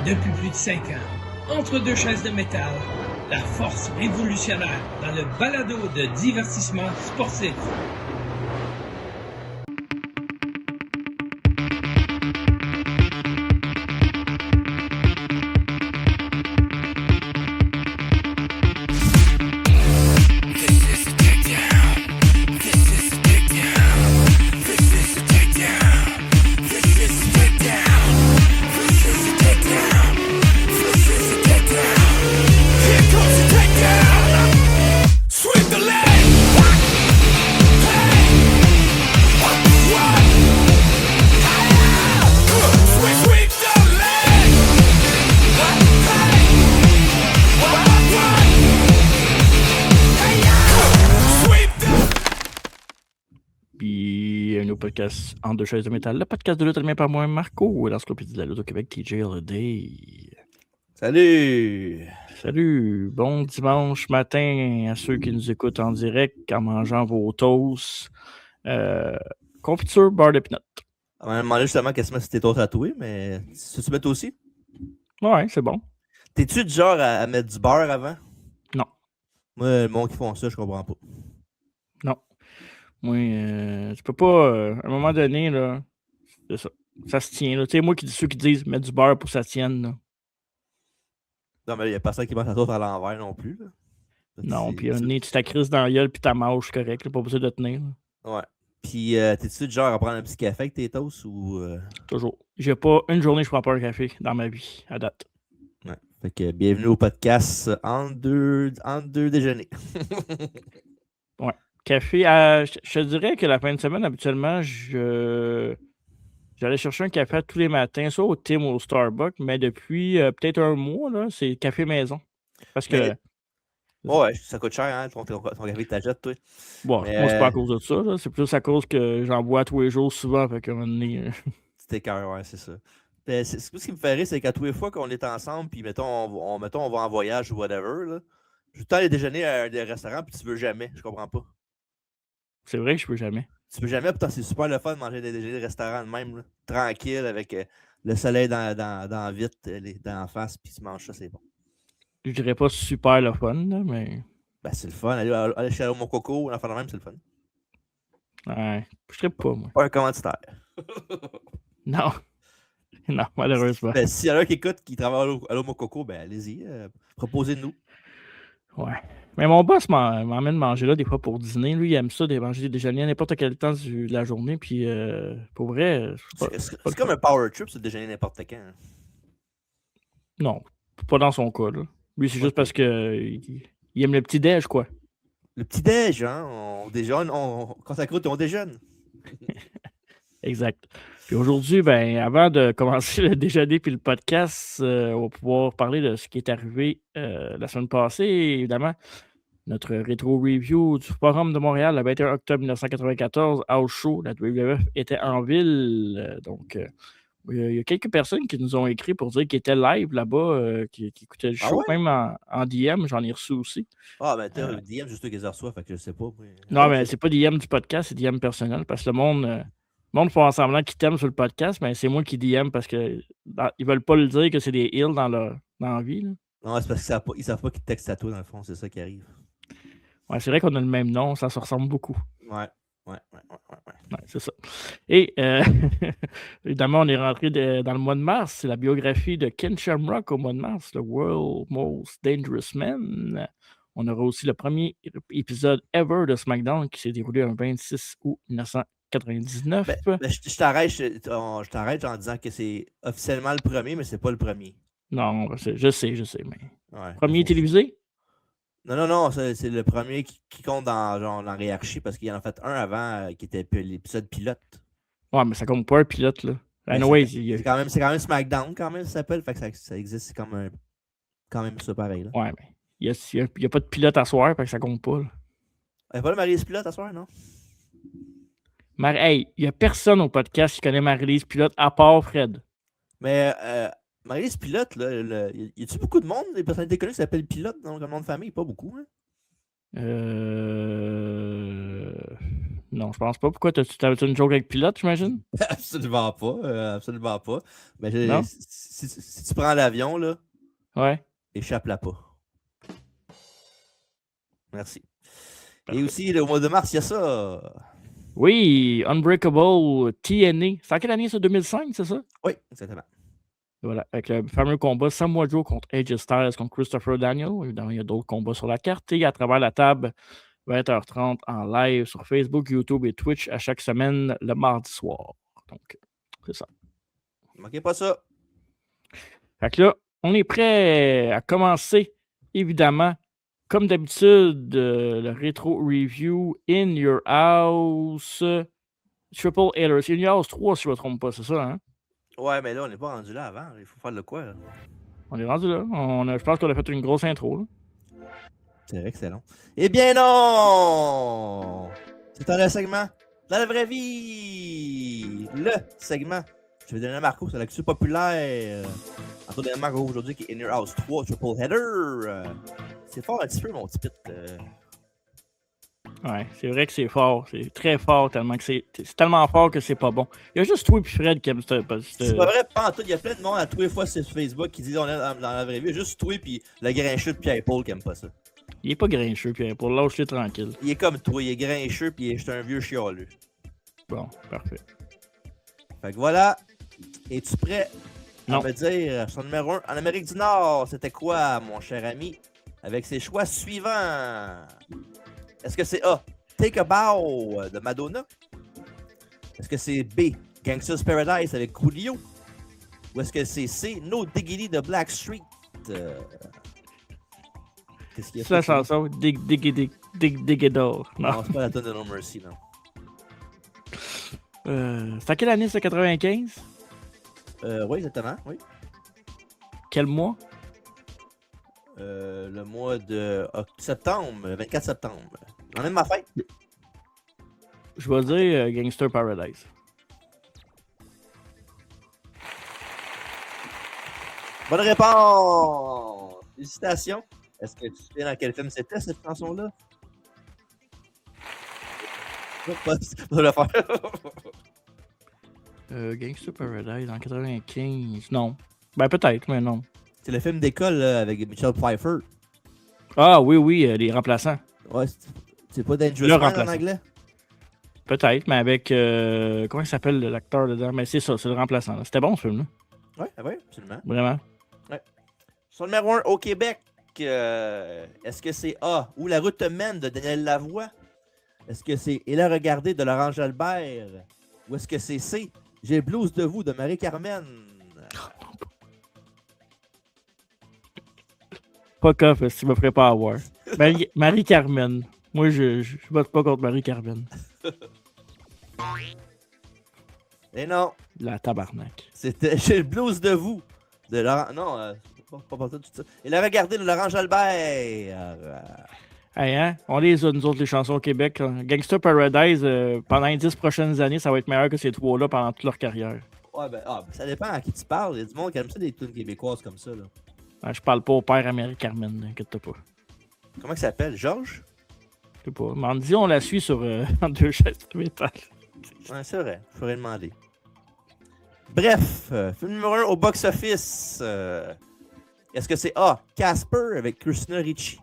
depuis plus de 5 ans. Entre deux chaises de métal, la force révolutionnaire dans le balado de divertissement sportif. Podcast en deux chaises de métal, le podcast de lutte animé par moi, Marco, l'encyclopédie de la lutte au Québec, TJ Holiday. Salut! Salut! Bon dimanche matin à ceux qui nous écoutent en direct en mangeant vos toasts. Confiture, beurre de peanut. On m'a demandé justement qu'est-ce que c'était toi tatoué, mais tu mets aussi? Ouais, c'est bon. T'es-tu du genre à mettre du beurre avant? Non. Moi, le monde qui font ça, je comprends pas. Non. Moi, tu peux pas, à un moment donné, là, c'est ça. Ça se tient. Tu sais, moi, ceux qui disent mettre du beurre pour que ça tienne. Là. Non, mais il n'y a personne qui mange la toast à l'envers non plus. Là. Non, puis un nez, tu t'accrisses dans la gueule, puis ta mâche, correct, là, pas besoin de tenir. Là. Ouais. Puis, t'es-tu du genre à prendre un petit café avec tes toasts ou. Toujours. J'ai pas une journée, je prends pas un café dans ma vie, à date. Ouais. Fait que bienvenue au podcast en deux déjeuners. Ouais. Café, je te dirais que la fin de semaine, habituellement, j'allais chercher un café tous les matins, soit au Tim ou au Starbucks, mais depuis peut-être un mois, là, c'est café maison. Parce que. Ouais, ça coûte cher, hein, ton café que t'achètes, toi. Bon, moi, c'est pas à cause de ça, là. C'est plus à cause que j'en bois tous les jours souvent, fait qu'à un moment donné. C'était cœur, ouais, c'est ça. Ce qui me fait rire, c'est qu'à tous les fois qu'on est ensemble, puis mettons, on va en voyage ou whatever, là, je veux tout aller déjeuner à des restaurants, puis tu veux jamais. Je comprends pas. C'est vrai que je peux jamais. Tu peux jamais, pourtant c'est super le fun de manger des déjeuners de restaurants de même, là, tranquille, avec le soleil dans vite, dans la face, puis tu manges ça, c'est bon. Je dirais pas super le fun, là, mais. Ben, c'est le fun. Aller chez mon coco, l'enfant de même, c'est le fun. Ouais, je serais pas, moi. Pas un commanditaire. Non. Non, malheureusement. Ben, s'il y en a qui écoute, qui travaille à l'Homo Coco, ben allez-y, proposez-nous. Ouais. Mais mon boss m'emmène manger là des fois pour dîner. Lui, il aime ça, de manger des déjeuners à n'importe quel temps de la journée. Puis, pour vrai. C'est comme un power trip, ce déjeuner n'importe quand. Hein. Non, pas dans son cas. Là. Lui, c'est juste parce qu'il aime le petit-déj, quoi. Le petit-déj, hein? On déjeune, quand ça croûte, on déjeune. Exact. Puis aujourd'hui, ben, avant de commencer le déjeuner puis le podcast, on va pouvoir parler de ce qui est arrivé la semaine passée. Évidemment, notre rétro-review du Forum de Montréal, le 21 octobre 1994, house show, la WWF était en ville. Donc, il y a quelques personnes qui nous ont écrit pour dire qu'ils étaient live là-bas, qui écoutaient le show, même en DM, j'en ai reçu aussi. Ah, ben, t'as DM, juste toi qui les reçois, fait que je sais pas. Oui. Non, mais c'est pas DM du podcast, c'est DM personnel, parce que le monde font semblant qu'ils t'aiment sur le podcast, mais c'est moi qui DM parce qu'ils veulent pas le dire que c'est des heels dans la vie. Là. Non, c'est parce qu'ils savent pas qu'ils te textent à toi, dans le fond, c'est ça qui arrive. Ouais, c'est vrai qu'on a le même nom, ça se ressemble beaucoup. Ouais, c'est ça. Et évidemment, on est rentré dans le mois de mars. C'est la biographie de Ken Shamrock au mois de mars, le World Most Dangerous Man. On aura aussi le premier épisode ever de SmackDown qui s'est déroulé le 26 août 1999. Je t'arrête en disant que c'est officiellement le premier, mais c'est pas le premier. Non, je sais, mais. Ouais, premier télévisé? Non, c'est le premier qui compte dans la hiérarchie parce qu'il y en a fait un avant qui était l'épisode pilote. Ouais, mais ça compte pas un pilote, là. Anyway, c'est quand même SmackDown, quand même, ça s'appelle. Fait que ça existe, c'est quand même ça pareil. Là. Ouais, mais il n'y a pas de pilote à soir, fait que ça compte pas. Là. Il n'y a pas de Marie-Lise Pilote à soir, non? Hey, il n'y a personne au podcast qui connaît Marie-Lise Pilote à part Fred. Mais Marie-Lise Pilote, là, y a-tu beaucoup de monde, des personnalités connues qui s'appellent Pilote dans le nom de famille? Pas beaucoup, hein? Non, je pense pas. Pourquoi? T'avais-tu une joke avec pilote, j'imagine? Absolument pas. Absolument pas. Mais Non? si tu prends l'avion, là, Ouais. échappe-la pas. Merci. Et Parfait. aussi, au mois de mars, il y a ça. Oui, Unbreakable TNA. C'est en quelle année, ça? 2005, c'est ça? Oui, exactement. Voilà, avec le fameux combat Samoa Joe contre AJ Styles contre Christopher Daniel. Évidemment, il y a d'autres combats sur la carte. Et à travers la table, 20h30 en live sur Facebook, YouTube et Twitch à chaque semaine le mardi soir. Donc, c'est ça. Ne manquez pas ça. Fait que là, on est prêt à commencer, évidemment. Comme d'habitude, le rétro review In Your House Triple Header. C'est In Your House 3, si je ne me trompe pas, c'est ça, hein? Ouais, mais là, on n'est pas rendu là avant. Il faut faire de quoi, là? On est rendu là. Je pense qu'on a fait une grosse intro, là. C'est excellent. Eh bien non! C'est dans le segment dans la vraie vie! Le segment. Je vais donner à Marco, c'est l'actu populaire. Antoine de Marco aujourd'hui qui est In Your House 3 Triple Header. C'est fort un petit peu, mon petit pit. Ouais, c'est vrai que c'est fort. C'est très fort, tellement que c'est tellement fort que c'est pas bon. Il y a juste toi et Fred qui aiment ça. C'est pas vrai, pas en tout. Il y a plein de monde à tous les fois sur Facebook qui disent on est dans la vraie vie. Juste toi et le grincheux de Pierre-Paul qui aime pas ça. Il est pas grincheux, puis pour lâcher tranquille. Il est comme toi, il est grincheux puis c'est un vieux chialeux. Bon, parfait. Fait que voilà. Es-tu prêt Non. à me dire son numéro 1 en Amérique du Nord? C'était quoi, mon cher ami? Avec ses choix suivants. Est-ce que c'est A, Take a Bow de Madonna? Est-ce que c'est B, Gangsta's Paradise avec Coolio? Ou est-ce que c'est C, No Diggity de Blackstreet? Qu'est-ce qu'il y a? C'est la chanson Digidor. Non, Non. c'est pas la tonne de No Mercy, non. C'est à quelle année, c'est 95? Oui, exactement, oui. Quel mois? Le mois de septembre, 24 septembre. On aime ma fête. Je vais dire Gangster Paradise. Bonne réponse! Félicitations! Est-ce que tu sais dans quel film c'était cette chanson-là? Pas de le faire. Gangster Paradise en 95. Non. Ben peut-être, mais non. C'est le film d'école là, avec Michelle Pfeiffer. Ah oui, les remplaçants. Ouais, c'est pas Dangerous Le Man en remplaçant. anglais? Peut-être, mais avec. Comment il s'appelle l'acteur dedans? Mais c'est ça, c'est le remplaçant. Là. C'était bon ce film-là. Oui, absolument. Vraiment. Son numéro 1 au Québec, est-ce que c'est A, Où la route te mène de Daniel Lavoie? Est-ce que c'est Et la regarder de Laurent Jalbert? Ou est-ce que c'est C, J'ai le blues de vous de Marie-Carmen? Fuck off, si tu me ferais pas avoir. Marie-Carmen. Moi, je vote pas contre Marie-Carmen. Et non, La tabarnak. c'était J'ai le blues de vous de Laurent. Non, pas tout ça. Et la regarder de Laurent Jalbert. Hey, hein? On les a, nous autres, les chansons au Québec. Là. Gangster Paradise, pendant les 10 prochaines années, ça va être meilleur que ces trois-là pendant toute leur carrière. Ouais, ben, ça dépend à qui tu parles. Il y a du monde qui aime ça des tunes québécoises comme ça. Là. Ouais, je parle pas au père Marie-Carmen, inquiète-toi pas. Comment il s'appelle? Georges? Je sais pas. Mais on dit, on la suit sur en deux chaises métal. Ouais, c'est vrai. Il faudrait demander. Bref, film numéro 1 au box-office. Est-ce que c'est A, Casper avec Christina Ricci?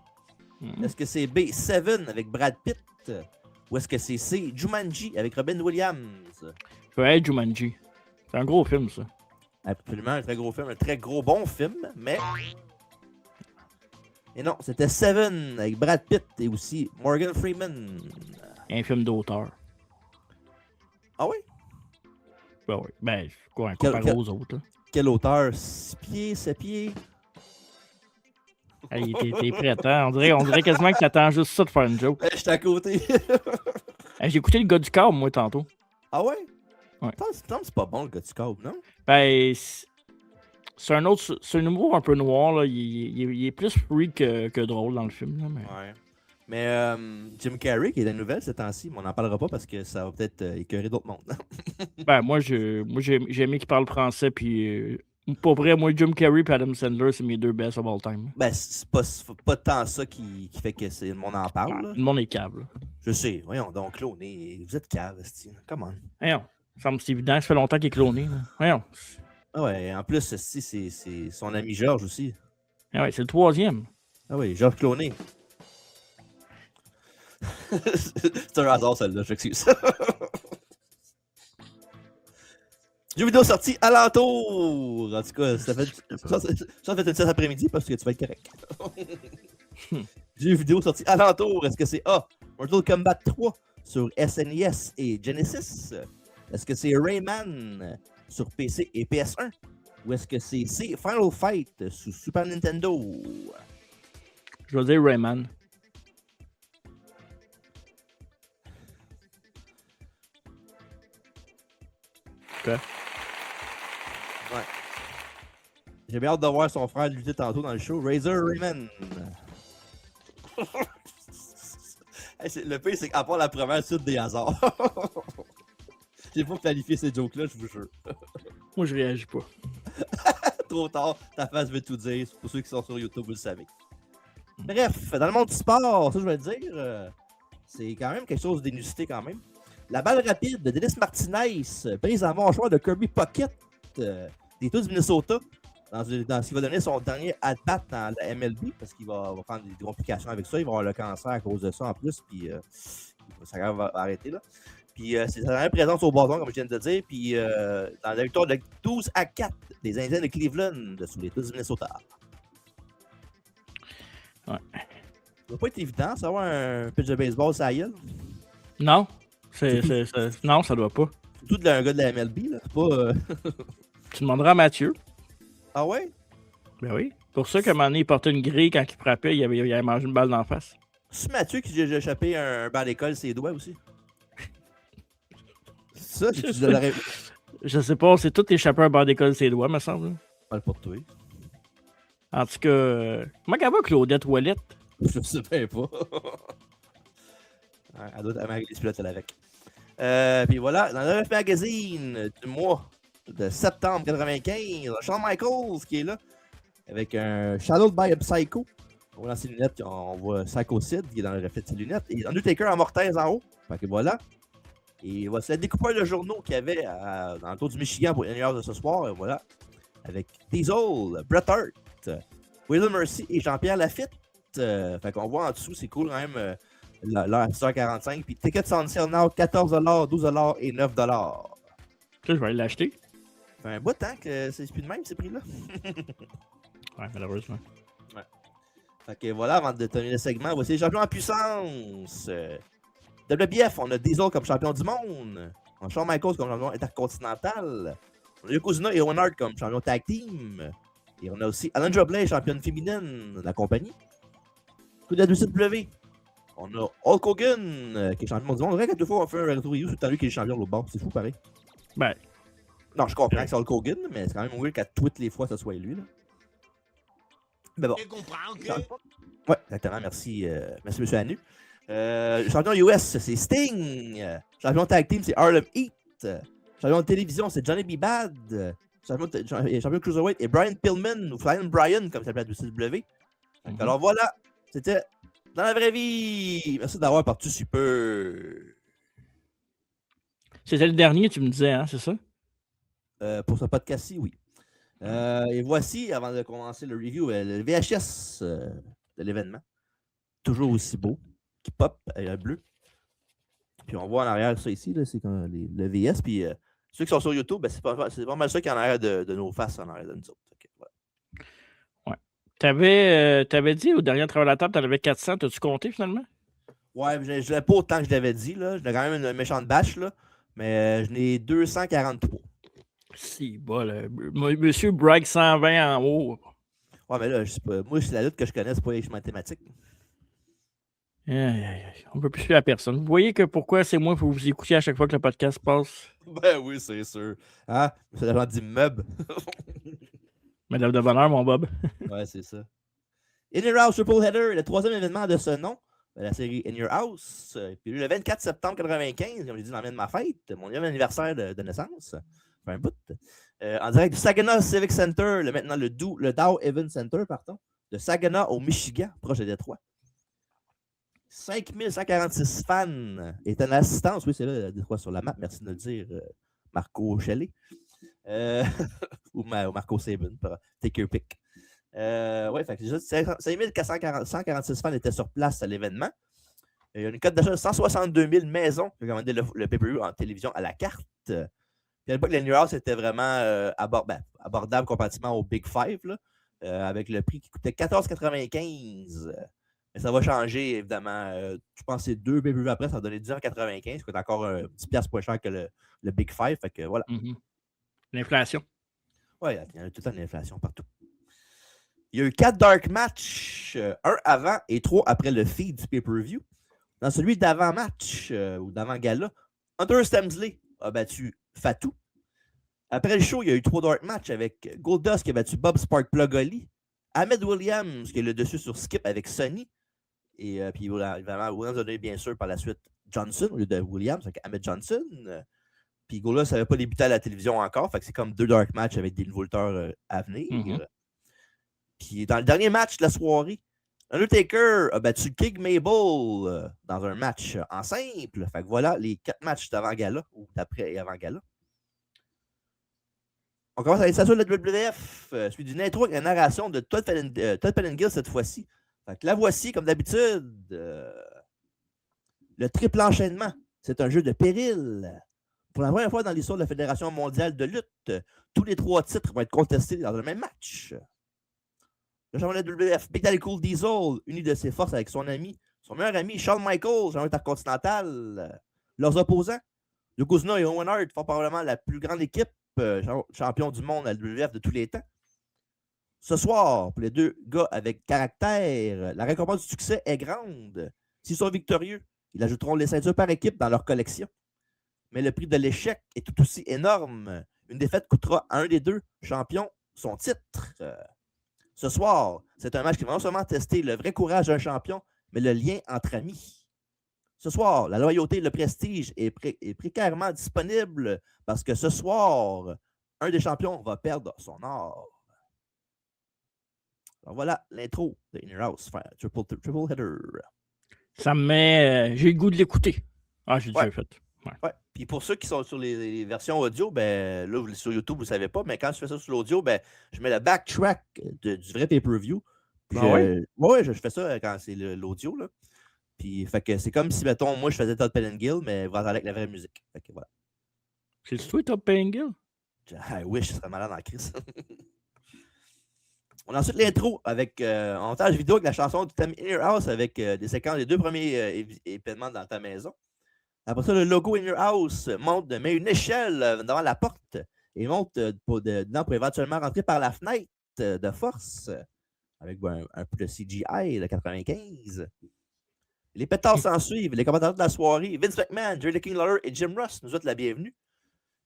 Est-ce que c'est B, Seven avec Brad Pitt? Ou est-ce que c'est C, Jumanji avec Robin Williams? Je vais être Jumanji. C'est un gros film, ça. Absolument, un très gros film, un très gros bon film, mais... Et non, c'était Seven avec Brad Pitt et aussi Morgan Freeman. Un film d'auteur. Ah oui? Ben oui. Ben, quoi, comparé aux autres. Là. Quel auteur? 6 pieds, 7 pieds? Hey, t'es prêt, hein? On dirait quasiment que t'attends juste ça de faire une joke. J'étais à côté. Hey, j'ai écouté le gars du câble, moi, tantôt. Ah ouais? Ouais. C'est pas bon, le gars du câble, non? Ben, c'est un humour un peu noir, là. Il est plus freak que drôle dans le film, là, mais... Ouais. Mais Jim Carrey, qui est dans la nouvelle ces temps-ci, mais on n'en parlera pas parce que ça va peut-être écœurer d'autres mondes. Ben, moi, j'ai aimé qu'il parle français, puis Pas vrai, moi, Jim Carrey et Adam Sandler, c'est mes deux best of all time. Ben, c'est pas tant ça qui fait que le monde en parle. Là. Le monde est cave. Là. Je sais, voyons donc, cloné. Vous êtes cave, come on. Voyons, ça me semble évident, ça fait longtemps qu'il est cloné. Là. Voyons. Ah ouais, en plus, c'est son ami Georges aussi. Ah ouais, c'est le troisième. Ah oui, Georges Cloné. C'est un hasard, celle-là, j'excuse. Jeu vidéo sorti alentour. En tout cas, ça fait une cet après-midi parce que tu vas être correct. Jeu vidéo sorti alentour. Est-ce que c'est A, Mortal Kombat 3 sur SNES et Genesis? Est-ce que c'est Rayman sur PC et PS1? Ou est-ce que c'est C, Final Fight sur Super Nintendo? Je vais dire Rayman. OK. Ouais. J'ai bien hâte de voir son frère lutter tantôt dans le show. Razor Rayman. Le pire, c'est qu'à part la première suite des hasards. J'ai pas planifié ces jokes-là, je vous jure. Moi, je réagis pas. Trop tard, ta face veut tout dire. Pour ceux qui sont sur YouTube, vous le savez. Bref, dans le monde du sport, ça je vais le dire, c'est quand même quelque chose d'inusité quand même. La balle rapide de Dennis Martinez, prise en mâchoire de Kirby Puckett des Twins du Minnesota, dans ce qui va donner son dernier at-bat dans la MLB, parce qu'il va prendre des complications avec ça. Il va avoir le cancer à cause de ça en plus, puis ça va arrêter là. Puis c'est sa dernière présence au bâton, comme je viens de dire, puis dans la victoire de 12-4 des Indiens de Cleveland sur les Twins du Minnesota. Ouais. Ça va pas être évident, ça avoir un pitch de baseball, ça gueule. Non, non, ça doit pas. Surtout de un gars de la MLB, là. C'est pas. Tu demanderas à Mathieu. Ah ouais? Ben oui. Pour ça qu'à un moment donné, il portait une grille quand il frappait, il avait mangé une balle d'en face. C'est Mathieu qui a échappé un banc d'école ses doigts aussi. Ça, Je sais pas, c'est tout échappé un banc d'école ses doigts, me semble. Parle pour toi. En tout cas, comment elle va, Claudette Ouellette? Je sais même pas. Elle doit être les pilotes avec. Puis voilà, dans le magazine du mois de septembre 95, Shawn Michaels qui est là, avec un Shadowed by a Psycho. On voit dans ses lunettes, on voit Psycho Sid qui est dans le reflet de ses lunettes. Et Undertaker en mortaise en haut. Fait que voilà. Et voici la découpeur de journaux qu'il y avait dans le tour du Michigan pour une heure de ce soir. Et voilà. Avec Diesel, Bret Hart, Will Mercy et Jean-Pierre Lafitte. Fait qu'on voit en dessous, c'est cool quand même. L'heure à 6h45. Puis Tickets on sale now, 14$, 12$ et 9$. Ça, je vais aller l'acheter. Ça fait un bout de temps que c'est plus de même ces prix-là. Ouais, malheureusement. Ouais. Fait que voilà, avant de terminer le segment, voici les champions en puissance. WBF, on a Diesel comme champion du monde. On a Shawn Michaels comme champion intercontinental. On a Yokozuna et Owen Hart comme champion tag team. Et on a aussi Alundra Blayze, championne féminine de la compagnie. Coup de la WCW. On a Hulk Hogan qui est champion du monde. C'est vrai que deux fois on fait un retour review, c'est lui qui est champion de l'autre bord. C'est fou pareil. Ben. Non, je comprends que c'est Hulk Hogan, mais c'est quand même weird qu'à toutes les fois, ce soit lui. Là. Mais bon. Je comprends, ok? Ouais, exactement. Merci, merci M. Anu. Champion US, c'est Sting. Champion tag team, c'est Harlem Heat. Champion de télévision, c'est Johnny B. Bad. Champion Cruiserweight et Brian Pillman, ou Flying Brian, comme ça s'appelle à WCW. Alors voilà, c'était dans la vraie vie. Merci d'avoir participé. C'était le dernier, tu me disais, hein, c'est ça? Pour ce podcast-ci, oui. Et voici, avant de commencer le review, le VHS de l'événement. Toujours aussi beau, qui pop, bleu. Puis on voit en arrière ça ici, c'est le VS. Puis ceux qui sont sur YouTube, ben, c'est pas mal ça qui est en arrière de nos faces, en arrière de nous autres. Okay, voilà. T'avais dit au dernier travail à la table, t'en avais 400. T'as-tu compté finalement? Ouais, je l'ai pas autant que je l'avais dit. Là. J'ai quand même une méchante bâche, là, mais je n'ai 243. Si, bon, Monsieur Bragg 120 en haut. Ouais, mais là, je sais pas. Moi, c'est la lutte que je connais, c'est pas les mathématiques. On ne peut plus suivre la personne. Vous voyez que pourquoi c'est moi, il faut vous écouter à chaque fois que le podcast passe? Ben oui, c'est sûr. Ah, c'est l'agent d'immeuble. Madame de bonheur, mon Bob. Ouais, c'est ça. In Your House Triple Header, le troisième événement de ce nom, la série In Your House. Puis le 24 septembre 95, comme j'ai dit, dans de ma fête, mon 9e anniversaire de naissance. fait un bout. En direct du Saginaw Civic Center, maintenant le Dow Event Center, pardon, de Saginaw au Michigan, proche de Détroit. 5146 fans étaient en assistance. Oui, c'est là, Détroit sur la map. Merci de le dire, Marco Shelley. Ou Marco Saban. Take your pick. Oui, fait que déjà, 5146 fans étaient sur place à l'événement. Il y a une cote d'achat de 162 000 maisons qui ont commandé le pay-per-view en télévision à la carte. Puis à l'époque, les New House était vraiment abordable comparativement au Big Five, là, avec le prix qui coûtait 14,95 $. Mais ça va changer, évidemment. Je pense que c'est 2 pay-per-views après, ça va donner 10,95 $, qui coûte encore 10$ moins cher que le Big Five. Fait que voilà. L'inflation. Oui, il y a tout le temps de l'inflation partout. Il y a eu 4 dark matchs, 1 avant et 3 après le feed du pay-per-view. Dans celui d'avant-match ou d'avant-gala, Hunter Stemsley a battu Fatou. Après le show, il y a eu 3 dark matchs avec Goldust qui a battu Bob Sparkplug-Oli, Ahmed Williams qui est le dessus sur Skip avec Sonny, et puis évidemment, Williams a donné bien sûr par la suite Johnson au lieu de Williams avec Ahmed Johnson. Puis Goldust n'avait pas débuté à la télévision encore, fait que c'est comme 2 dark matchs avec des nouveaux lutteurs à venir. Puis dans le dernier match de la soirée, Undertaker a battu King Mabel dans un match en simple. Fait que voilà les 4 matchs d'avant-gala ou d'après et avant-gala. On commence avec ça sur la WWF, suivi d'une intro avec une narration de Todd Pettengill cette fois-ci. Fait que la voici, comme d'habitude. Le triple enchaînement, c'est un jeu de péril. Pour la première fois dans l'histoire de la Fédération mondiale de lutte, tous les 3 titres vont être contestés dans le même match. Le champion de la WWF, Big Daddy Cool Diesel, uni de ses forces avec son meilleur ami, Shawn Michaels, champion intercontinental. Leurs opposants, Yokozuna et Owen Hart font probablement la plus grande équipe champion du monde à la WWF de tous les temps. Ce soir, pour les 2 gars avec caractère, la récompense du succès est grande. S'ils sont victorieux, ils ajouteront les ceintures par équipe dans leur collection. Mais le prix de l'échec est tout aussi énorme. Une défaite coûtera à un des 2 champions son titre. Ce soir, c'est un match qui va non seulement tester le vrai courage d'un champion, mais le lien entre amis. Ce soir, la loyauté et le prestige est précairement disponible parce que ce soir, un des champions va perdre son or. Alors voilà l'intro de Inner House, triple header. Ça me met... j'ai le goût de l'écouter. Ah, j'ai déjà fait. Ouais. Puis pour ceux qui sont sur les versions audio, ben là, sur YouTube, vous ne savez pas, mais quand je fais ça sur l'audio, ben je mets le backtrack du vrai pay-per-view. Puis je fais ça quand c'est l'audio, là. Puis fait que c'est comme si, mettons, moi je faisais Todd Pettengill, mais vous entendez avec la vraie musique. Fait que voilà. C'est toi, Todd Pettengill? I wish, je serais malade en crise. On a ensuite l'intro avec un montage vidéo avec la chanson du thème Inner House avec des séquences des 2 premiers événements dans ta maison. Après ça, le logo Inner House met une échelle devant la porte et monte dedans pour éventuellement rentrer par la fenêtre de force avec un peu de CGI de 95. Les pétards s'en suivent. Les commentateurs de la soirée, Vince McMahon, Jerry the King Lawler et Jim Ross nous souhaitent la bienvenue.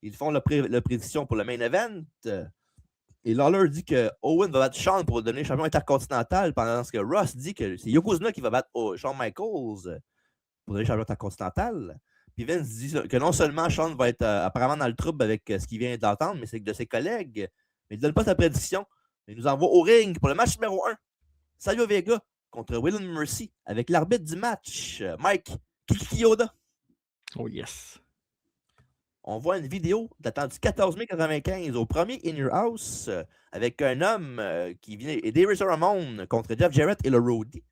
Ils font la prédiction pour le main event. Et Lawler dit que Owen va battre Shawn pour devenir champion intercontinental, pendant que Ross dit que c'est Yokozuna qui va battre Shawn Michaels pour devenir champion intercontinental. Puis Vince dit que non seulement Shawn va être apparemment dans le trouble avec ce qu'il vient d'entendre, mais c'est de ses collègues. Mais il ne donne pas sa prédiction. Il nous envoie au ring pour le match numéro 1. Savio Vega contre William Mercy avec l'arbitre du match, Mike Kikiyoda. Oh yes. On voit une vidéo datant du 14 mai 1995 au premier Inner House avec un homme qui vient aider Razor Ramon contre Jeff Jarrett et le Roadie.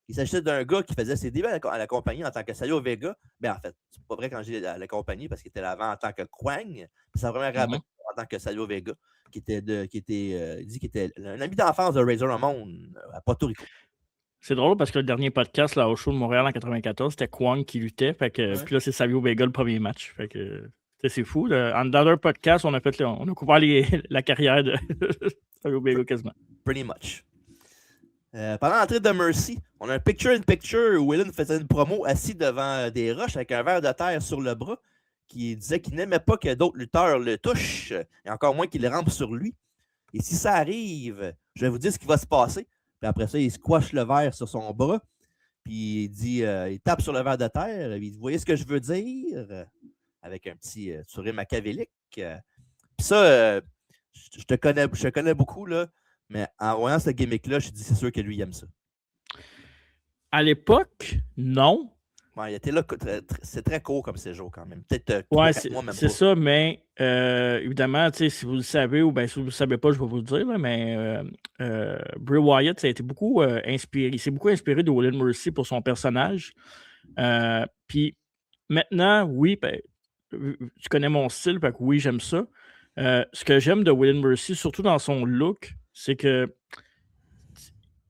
Il s'agissait d'un gars qui faisait ses débuts à la compagnie en tant que Savio Vega. Mais en fait, c'est pas vrai quand j'ai à la compagnie parce qu'il était là avant en tant que Kwang. Puis sa première aventure en tant que Savio Vega, qui était un ami d'enfance de Razor Ramon à Porto Rico. C'est drôle parce que le dernier podcast là, au show de Montréal en 94, c'était Kwang qui luttait. Fait que, puis là, c'est Savio Vega le premier match. Fait que c'est fou. Dans leur podcast, on a couvert la carrière de Savio Vega quasiment. Pretty much. Pendant l'entrée de Mercy, on a un picture-in-picture où Willen faisait une promo assis devant des roches avec un verre de terre sur le bras qui disait qu'il n'aimait pas que d'autres lutteurs le touchent et encore moins qu'ils le rampent sur lui. Et si ça arrive, je vais vous dire ce qui va se passer. Puis après ça, il squash le verre sur son bras. Puis il dit, il tape sur le verre de terre. Il dit, vous voyez ce que je veux dire? Avec un petit sourire machiavélique. Puis ça, je te connais beaucoup, là, mais en voyant ce gimmick-là, je me dis c'est sûr que lui, il aime ça. À l'époque, non. Ouais, il était là, c'est très court comme séjour quand même. Peut-être 3-4 mois, même c'est pas. ça, mais évidemment, si vous le savez, ou bien si vous ne le savez pas, je vais vous le dire, là, mais Bray Wyatt, ça a été beaucoup inspiré. Il s'est beaucoup inspiré de Will Mercy pour son personnage. Puis maintenant, oui, ben, tu connais mon style, fait que oui, j'aime ça. Ce que j'aime de Will Mercy, surtout dans son look, c'est que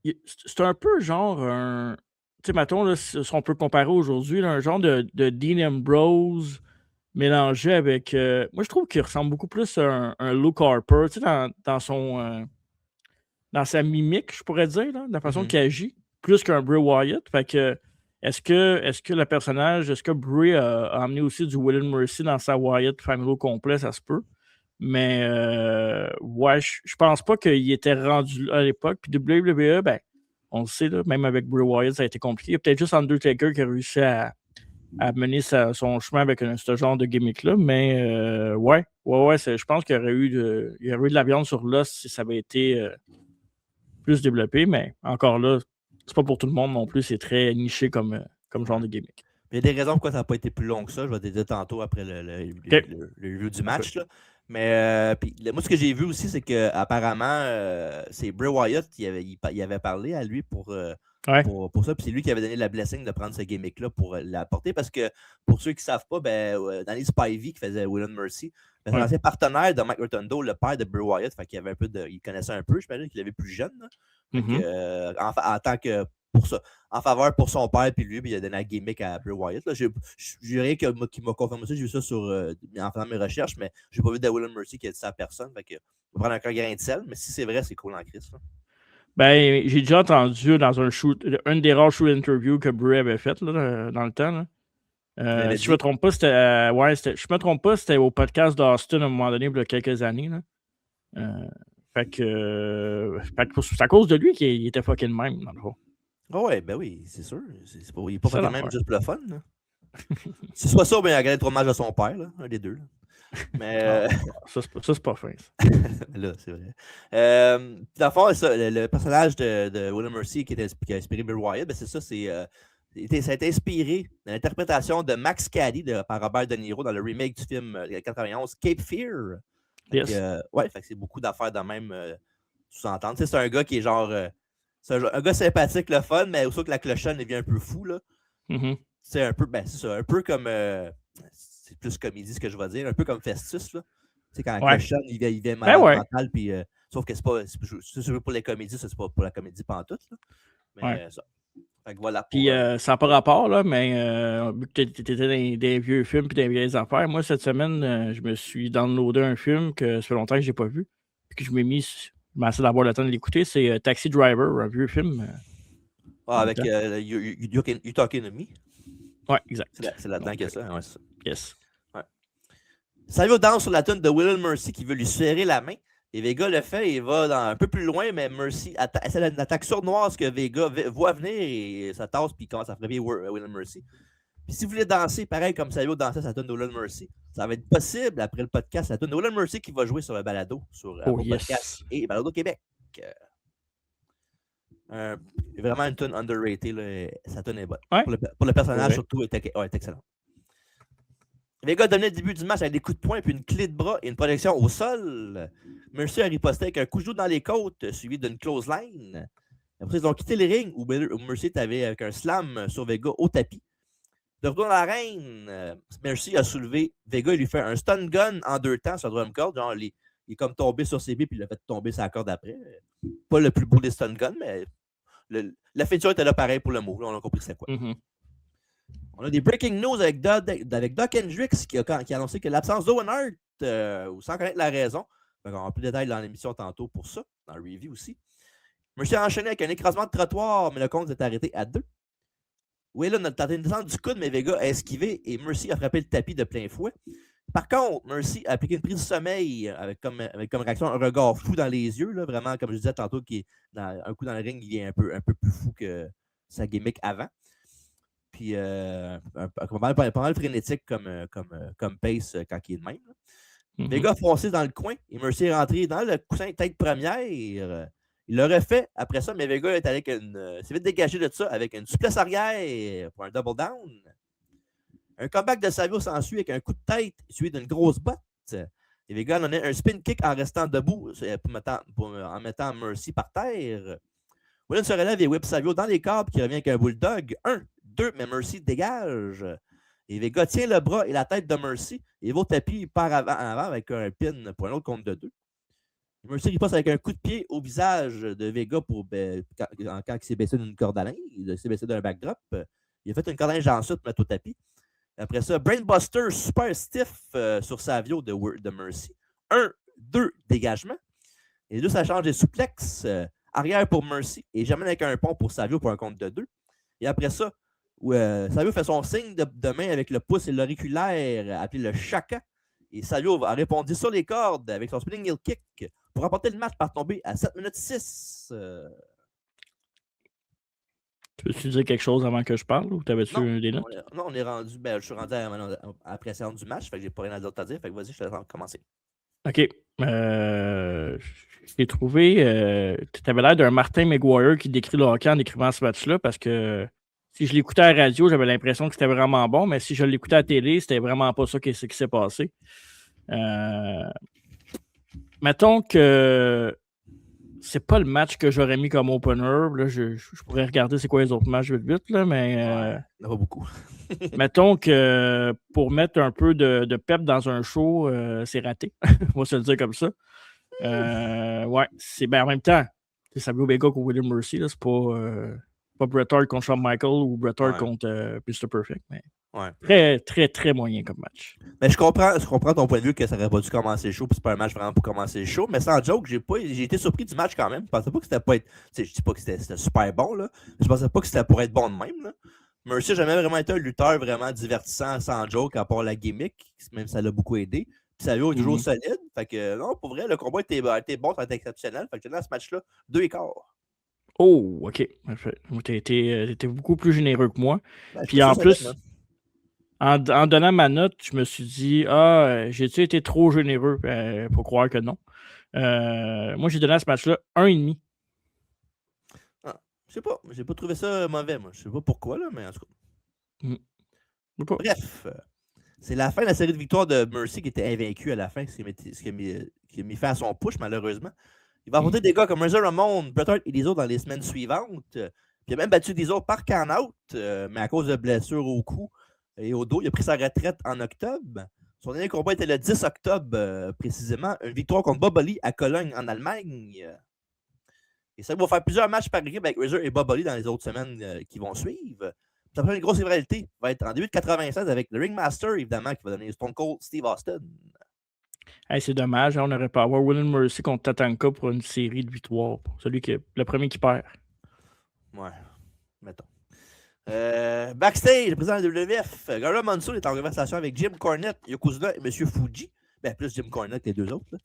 c'est un peu genre un. Tu sais, mettons, là, si on peut comparer aujourd'hui, là, un genre de Dean Ambrose mélangé avec. Moi, je trouve qu'il ressemble beaucoup plus à un Luke Harper, tu sais, dans son. Dans sa mimique, je pourrais dire, là, de la façon qu'il agit, plus qu'un Bray Wyatt. Fait que. Est-ce que le personnage, est-ce que Bray a amené aussi du Will Mercy dans sa Wyatt family au complet? Ça se peut. Mais ouais, je pense pas qu'il était rendu là à l'époque. Puis WWE, ben, on le sait, là, même avec Bray Wyatt, ça a été compliqué. Il y a peut-être juste Undertaker qui a réussi à mener son chemin avec ce genre de gimmick-là. Mais ouais, je pense qu'il y aurait eu de la viande sur l'os si ça avait été plus développé. Mais encore là, c'est pas pour tout le monde non plus. C'est très niché comme genre de gimmick. Il y a des raisons pourquoi ça n'a pas été plus long que ça. Je vais te dire tantôt après le review du match. Là. Mais moi, ce que j'ai vu aussi, c'est qu'apparemment, c'est Bray Wyatt qui avait parlé à lui pour ça. Puis c'est lui qui avait donné la blessing de prendre ce gimmick-là pour l'apporter. Parce que pour ceux qui ne savent pas, Danny Spivey qui faisait Will Mercy, c'est l'ancien partenaire de Mike Rotundo, le père de Bray Wyatt. Fait qu'il avait il connaissait un peu, j'imagine qu'il l'avait plus jeune. En tant que pour ça, en faveur pour son père puis lui, puis il a donné la gimmick à Bray Wyatt. J'ai rien qui m'a confirmé ça, j'ai vu ça en faisant mes recherches, mais j'ai pas vu de Will Mercy qui a dit ça à personne. Fait que on va prendre un grain de sel, mais si c'est vrai, c'est cool en Christ. Ben, j'ai déjà entendu dans un des rares shoot interviews que Bray avait fait là, dans le temps. Là. Si je me trompe pas, c'était au podcast d'Austin à un moment donné, il y a quelques années. Là. Fait que c'est à cause de lui qu'il était fucking même, dans le fond. Oh ouais, ben oui, c'est sûr. Il n'est pas fucking même juste pour le fun. C'est soit ça ou bien il a gagné le tournage de son père, là, un des deux. Là. Mais ça, c'est pas fin. Là, c'est vrai. Dans le fond, le personnage de Will Mercy qui a inspiré Bray Wyatt, ben c'est ça, ça a été inspiré de l'interprétation de Max Cady par Robert De Niro dans le remake du film 91 Cape Fear. Yes. Ouais, fait que c'est beaucoup d'affaires de même sous-entendre. C'est un gars qui est genre. C'est un gars sympathique, le fun, mais aussi que la clochonne devient un peu fou. Là. C'est un peu. C'est ça, un peu comme. C'est plus comédie ce que je vais dire, un peu comme Festus. Là. Tu sais, quand la clochonne, il vient malade mental, puis. Sauf que c'est pour les comédies, ça, c'est pas pour la comédie pantoute. Là. Mais ça. Fait que voilà. Puis ça n'a pas rapport, là, mais vu que tu étais dans des vieux films et des vieilles affaires, moi, cette semaine, je me suis downloadé un film que ça fait longtemps que je n'ai pas vu. Puis que je m'ai essayé d'avoir le temps de l'écouter. C'est Taxi Driver, un vieux film. Avec You Talking to Me? Ouais, exact. C'est là-dedans qu'il y a ça. Ouais, c'est ça. Yes. Ouais. Savio danse sur la tune de Will Mercy qui veut lui serrer la main. Et Vega le fait, il va un peu plus loin, mais Mercy essaie une attaque sournoise que Vega voit venir et ça tasse puis il commence à frapper Will Mercy. Puis si vous voulez danser pareil comme Savio dansait sa tune de Will Mercy, ça va être possible après le podcast, la tune de Will Mercy qui va jouer sur le balado, sur podcast et Balado Québec. Vraiment une tune underrated, là, sa tune est bonne. Ouais. Pour le personnage, surtout, est excellent. Vega a donné le début du match avec des coups de poing, puis une clé de bras et une protection au sol. Mercy a riposté avec un coup de genou dans les côtes, suivi d'une close line. Après, ils ont quitté les rings où Mercy était avec un slam sur Vega au tapis. De retour dans l'arène, Mercy a soulevé Vega et lui fait un stun gun en 2 temps sur drum cord. Genre, il est comme tombé sur ses pieds puis il l'a fait tomber sur la corde après. Pas le plus beau des stun guns, mais la feature était là pareil pour le mot. Là, on a compris c'est quoi. On a des breaking news avec Doc Hendrix qui a annoncé que l'absence d'Owen Hart, sans connaître la raison, on aura plus de détails dans l'émission tantôt pour ça, dans le review aussi. Mercy a enchaîné avec un écrasement de trottoir, mais le compte s'est arrêté à 2. Whelan a tenté une descente du coude, mais Vega a esquivé et Mercy a frappé le tapis de plein fouet. Par contre, Mercy a appliqué une prise de sommeil avec comme réaction un regard fou dans les yeux, là, vraiment, comme je disais tantôt, un coup dans le ring, il est un peu plus fou que sa gimmick avant. Puis, pas mal frénétique comme pace quand il est de même. Là. Vega a foncé dans le coin et Mercy est rentré dans le coussin tête première. Il l'aurait fait après ça, mais Vega est allé s'est vite dégagé de ça avec une souplesse arrière pour un double down. Un comeback de Savio s'ensuit avec un coup de tête suivi d'une grosse botte. Et Vega en a un spin kick en restant debout en mettant Mercy par terre. Woolen se relève et whip Savio dans les câbles qui revient avec un bulldog. 1, 2, mais Mercy dégage. Et Vega tient le bras et la tête de Mercy. Et va au tapis, il part avant avec un pin pour un autre compte de 2. Mercy il passe avec un coup de pied au visage de Vega quand il s'est baissé d'une corde à linge. Il s'est baissé d'un backdrop. Il a fait une corde à linge ensuite pour mettre au tapis. Après ça, Brainbuster super stiff sur Savio de Mercy. 1, 2, dégagement. Et là, ça change des suplexes. Arrière pour Mercy et jamais avec un pont pour Savio pour un compte de 2. Et après ça, Savio fait son signe de main avec le pouce et l'auriculaire appelé le Shaka. Et Savio a répondu sur les cordes avec son spinning heel kick pour remporter le match par tomber à 7 minutes 6. Tu veux-tu dire quelque chose avant que je parle ou t'avais-tu des notes? Non, on est rendu. Je suis rendu à la précédente du match, fait que j'ai pas rien d'autre à dire. Fait que vas-y, je te laisse commencer. OK. J'ai trouvé. Tu avais l'air d'un Martin McGuire qui décrit le hockey en décrivant ce match-là parce que si je l'écoutais à la radio, j'avais l'impression que c'était vraiment bon, mais si je l'écoutais à la télé, c'était vraiment pas ça qui s'est passé. Mettons que c'est pas le match que j'aurais mis comme opener. Là, je pourrais regarder c'est quoi les autres matchs vite, là, mais. Il n'y en a pas beaucoup. Mettons que pour mettre un peu de pep dans un show, c'est raté. On va se le dire comme ça. Ouais, c'est en même temps, c'est Savio Vega contre William Mercy. Là, c'est pas Bret Hart contre Shawn Michaels ou Bret Hart contre Mr. Perfect. Mais très, très, très moyen comme match. Mais je comprends ton point de vue que ça n'aurait pas dû commencer le show, puis c'est pas un match vraiment pour commencer le show. Mais sans joke, j'ai été surpris du match quand même. Je pensais pas que c'était pas être. Je dis pas que c'était super bon, là. Je pensais pas que c'était pour être bon de même, là. Mercy n'a jamais vraiment été un lutteur vraiment divertissant sans joke, à part la gimmick, même ça l'a beaucoup aidé. Puis Savio est toujours solide. Fait que non, pour vrai, le combat était bon, ça a été exceptionnel. Fait que dans ce match-là, 2-1/4. Oh, OK. Tu étais beaucoup plus généreux que moi. Puis en plus, en donnant ma note, je me suis dit, j'ai-tu été trop généreux? Faut croire que non. Moi, j'ai donné à ce match-là 1,5. Je sais pas, j'ai pas trouvé ça mauvais, moi. Je sais pas pourquoi, là, mais en tout cas. Bref, c'est la fin de la série de victoires de Mercy qui était invaincu à la fin, ce qui a mis fin à son push, malheureusement. Il va affronter des gars comme Razor Ramon, Bret Hart et les autres dans les semaines suivantes. Puis il a même battu des autres par count-out, mais à cause de blessures au cou et au dos. Il a pris sa retraite en octobre. Son dernier combat était le 10 octobre, précisément. Une victoire contre Bob Holly à Cologne, en Allemagne. Et ça va faire plusieurs matchs par équipe avec Razor et Bob Holly dans les autres semaines qui vont suivre. Ça va faire une grosse rivalité. Va être en début de 96 avec le Ringmaster, évidemment, qui va donner Stone Cold Steve Austin. Hey, c'est dommage, hein, on n'aurait pas à avoir William Mercy contre Tatanka pour une série de victoires. Le premier qui perd. Ouais, mettons. Backstage, le président de WWF, Garza Mansour est en conversation avec Jim Cornette, Yokozuna et M. Fuji. Plus Jim Cornette et les deux autres.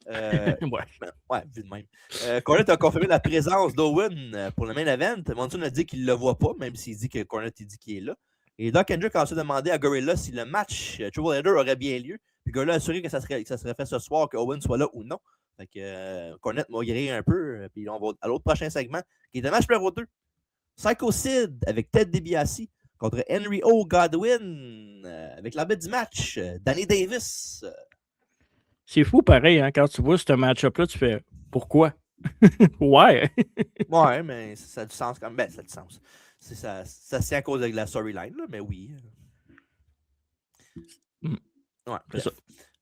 Vu de même. Cornette a confirmé la présence d'Owen pour le main event. Mansour a dit qu'il ne le voit pas, même s'il dit que Cornette dit qu'il est là. Et Doc Hendrick a ensuite demandé à Gorilla si le match Triple Header aurait bien lieu. Puis Gorilla a assuré que ça serait fait ce soir, que Owen soit là ou non. Fait que Cornette m'a grillé un peu. Puis on va à l'autre prochain segment, qui est le match numéro 2. Psycho Sid avec Ted DiBiase contre Henry O. Godwin avec l'arbitre du match, Danny Davis. C'est fou pareil, hein, quand tu vois ce match-up-là, tu fais pourquoi? Ouais. Ouais, mais ça a du sens quand même. Ça a du sens. Ça tient à cause de la storyline, là, mais oui. Ouais, c'est ça.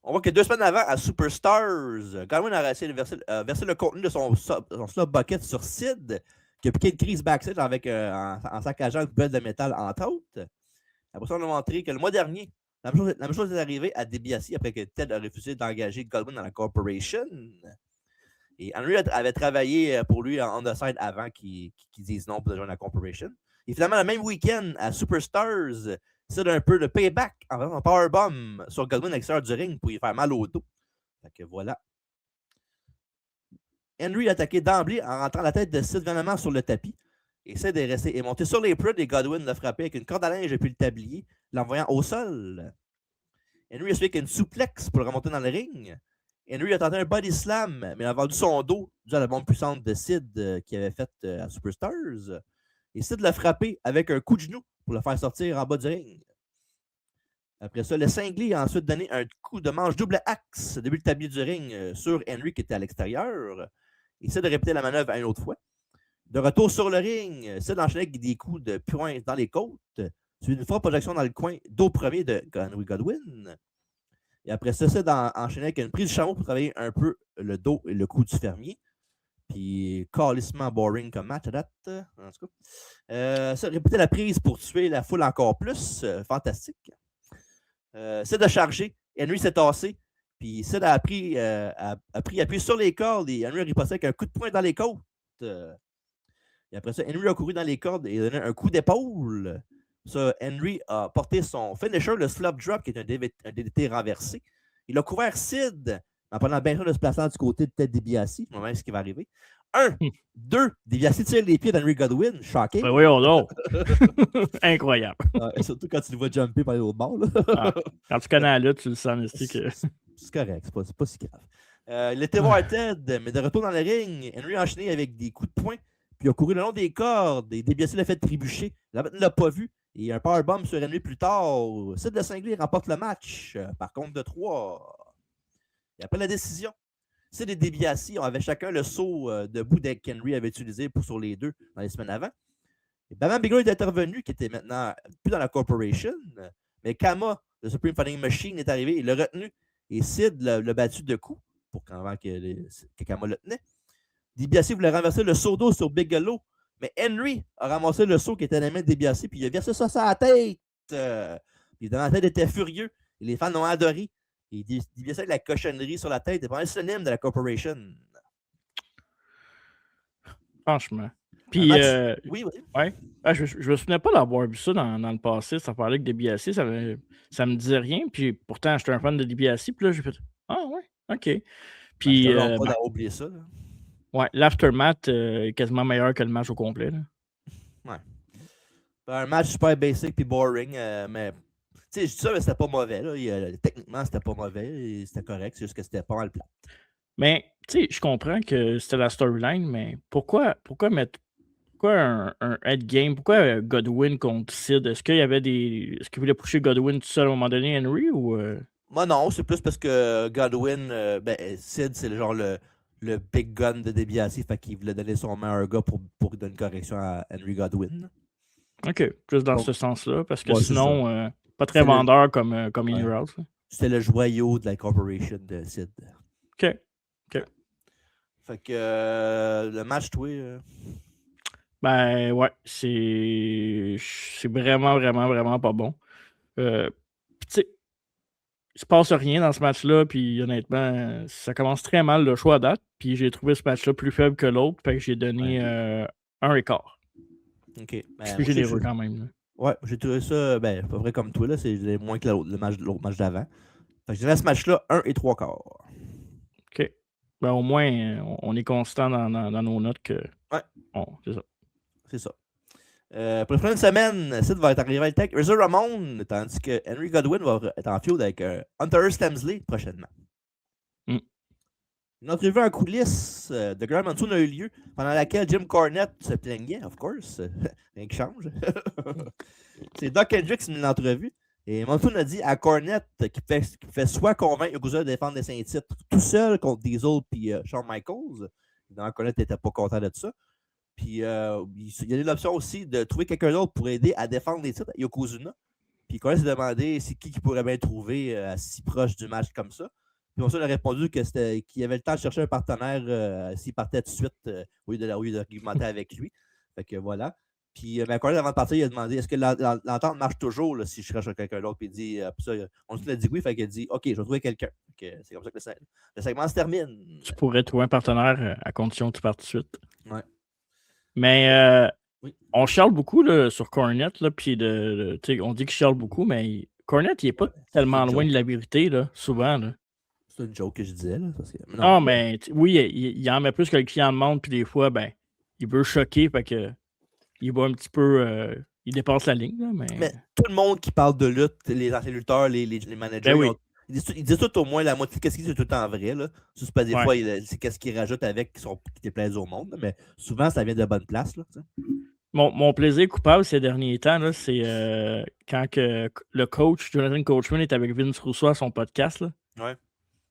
On voit que 2 semaines avant, à Superstars, Godwin a essayé de verser le contenu de son snub bucket sur Sid, qui a piqué une crise backstage en saccageant une poubelle de métal, entre autres. Après ça, on a montré que le mois dernier, la même chose est arrivée à DiBiase après que Ted a refusé d'engager Godwin dans la corporation. Et Henry avait travaillé pour lui en the side avant qu'il dise non pour rejoindre la corporation. Et finalement, le même week-end, à Superstars, c'est un peu de payback en faisant un powerbomb sur Godwin à l'extérieur du ring pour lui faire mal au dos. Fait que voilà. Henry a attaqué d'emblée en rentrant la tête de Sid violemment sur le tapis. Et Sid est resté et monté sur les prudes et Godwin l'a frappé avec une corde à linge depuis le tablier, l'envoyant au sol. Henry a suivi avec une souplex pour le remonter dans le ring. Henry a tenté un body slam, mais il a vendu son dos dû à la bombe puissante de Sid qu'il avait faite à Superstars. Et Sid l'a frappé avec un coup de genou pour le faire sortir en bas du ring. Après ça, le cinglé a ensuite donné un coup de manche double axe au début du tablier du ring sur Henry qui était à l'extérieur. Et Sid a répété la manœuvre une autre fois. De retour sur le ring, Sid enchaînait avec des coups de poing dans les côtes, suivi d'une forte projection dans le coin, dos premier de Henry Godwin. Et après ça, Sid enchaînait avec une prise de chameau pour travailler un peu le dos et le cou du fermier. Puis, calissement boring comme match à date. En tout cas. Ça, répéter la prise pour tuer la foule encore plus. Fantastique. Sid a chargé. Henry s'est tassé. Puis, Sid a pris appui sur les cordes et Henry a riposté avec un coup de poing dans les côtes. Et après ça, Henry a couru dans les cordes et a donné un coup d'épaule. Ça, Henry a porté son finisher, le slop drop, qui est un DDT renversé. Il a couvert Sid en prenant bien sûr de se placer du côté de Ted DiBiase. On va voir ce qui va arriver. 1, 2, DiBiase tire les pieds d'Henry Godwin. Shocking. Ben oui, on l'a. Incroyable. Surtout quand tu le vois jumper par les autres bords. Quand tu connais la lutte, tu le sens. C'est correct, c'est pas si grave. Il était voir Ted, mais de retour dans le ring, Henry a enchaîné avec des coups de poing. Puis il a couru le long des cordes et DiBiase l'a fait trébucher. La ne l'a pas vu. Et un powerbomb sur Henry plus tard. Sid le cinglé remporte le match par compte de 3. Et après la décision, Sid et DiBiase avaient chacun le saut de bout qu'Henry avait utilisé sur les deux dans les semaines avant. Et Bam Bigelow est intervenu, qui était maintenant plus dans la Corporation. Mais Kama, le Supreme Fighting Machine, est arrivé. Il l'a retenu. Et Sid l'a battu de coups pour avant que Kama le tenait. DiBiase voulait renverser le seau d'eau sur Bigelow, mais Henry a ramassé le seau qui était à la main de DiBiase, puis il a versé ça sur la tête. Puis dans la tête, il était furieux. Et les fans l'ont adoré. Et DiBiase avec la cochonnerie sur la tête est vraiment synonyme de la Corporation. Franchement. Puis, oui. Ouais. Ah, je me souvenais pas d'avoir vu ça dans le passé. Ça parlait que DiBiase, ça me disait rien. Puis pourtant, j'étais un fan de DiBiase. Puis là, j'ai fait ah ouais, OK. Puis. Pas d'avoir oublié ça. Là. Ouais, l'aftermath est quasiment meilleur que le match au complet. Là. Ouais. Un match super basic puis boring, mais tu sais, je dis ça, mais c'était pas mauvais. Là. Techniquement, c'était pas mauvais. C'était correct, c'est juste que c'était pas mal plat. Mais, tu sais, je comprends que c'était la storyline, mais pourquoi mettre. Pourquoi un headgame? Pourquoi Godwin contre Sid? Est-ce qu'il y avait des. Est-ce qu'il voulait pousser Godwin tout seul à un moment donné, Henry, ou. Moi, non, c'est plus parce que Godwin, Sid, c'est genre le big gun de DiBiase, fait qu'il voulait donner son meilleur gars pour donner une correction à Henry Godwin. OK, plus dans ce sens-là, parce que ouais, sinon, pas très vendeur comme In Your House. C'était le joyau de la Corporation de Sid. OK. Fait que le match, toi... Ben ouais, c'est vraiment, vraiment, vraiment pas bon. Tu sais, il se passe rien dans ce match-là, puis honnêtement, ça commence très mal le choix à date, puis j'ai trouvé ce match-là plus faible que l'autre, fait que j'ai donné un écart. OK. C'est plus généreux quand même. Là. Ouais, j'ai trouvé ça, à peu près comme toi, là, c'est moins que l'autre match d'avant. Fait que j'ai donné à ce match-là 1 et 3 quarts. OK. Ben au moins, on est constant dans nos notes que... Ouais. C'est ça. C'est ça. Pour la prochaine semaine, Sid va être arrivé avec Razor Ramon, tandis que Henry Godwin va être en feud avec Hunter Stamsley prochainement. Une entrevue en coulisses de Grand Monsoon a eu lieu, pendant laquelle Jim Cornette se plaignait, of course. Rien qui change. C'est Doc Hendrix qui m'a l'entrevue. Et Monsoon a dit à Cornette qu'il fait soit convaincre Yokozuna de défendre les 5 titres tout seul contre Diesel et Shawn Michaels. Évidemment, Cornette n'était pas content de ça. Puis il y a eu l'option aussi de trouver quelqu'un d'autre pour aider à défendre les titres à Yokozuna. Puis Cornette s'est demandé c'est qui pourrait bien trouver si proche du match comme ça. Puis Monsoon a répondu qu'il avait le temps de chercher un partenaire s'il partait tout de suite au lieu d'argumenter avec lui. Fait que voilà. Puis Cornette, avant de partir, il a demandé est-ce que l'entente marche toujours là, si je cherche quelqu'un d'autre. Puis il dit ça, Monsoon a dit oui. Fait qu'il a dit OK, je vais trouver quelqu'un. C'est comme ça que le segment se termine. Tu pourrais trouver un partenaire à condition que tu partes tout de suite. Ouais. Mais oui. On chiale beaucoup là, sur Cornette, là, puis on dit qu'il chiale beaucoup, mais Cornette, il n'est pas tellement loin de la vérité, là, souvent. Là. C'est une joke que je disais. Là, parce que, non, mais oui, il en met plus que le client demande, puis des fois, ben, il veut choquer, fait que il va un petit peu. Il dépasse la ligne. Là, mais tout le monde qui parle de lutte, les anciens lutteurs, les managers, Ils disent tout au moins la moitié de ce qui est tout le temps vrai. Là. C'est pas des fois, c'est qu'est-ce qu'ils rajoutent avec qui déplaisent au monde. Là, mais souvent, ça vient de bonne place. Là, mon plaisir coupable ces derniers temps, là, c'est quand le coach, Jonathan Coachman, est avec Vince Rousseau à son podcast. Là. Ouais.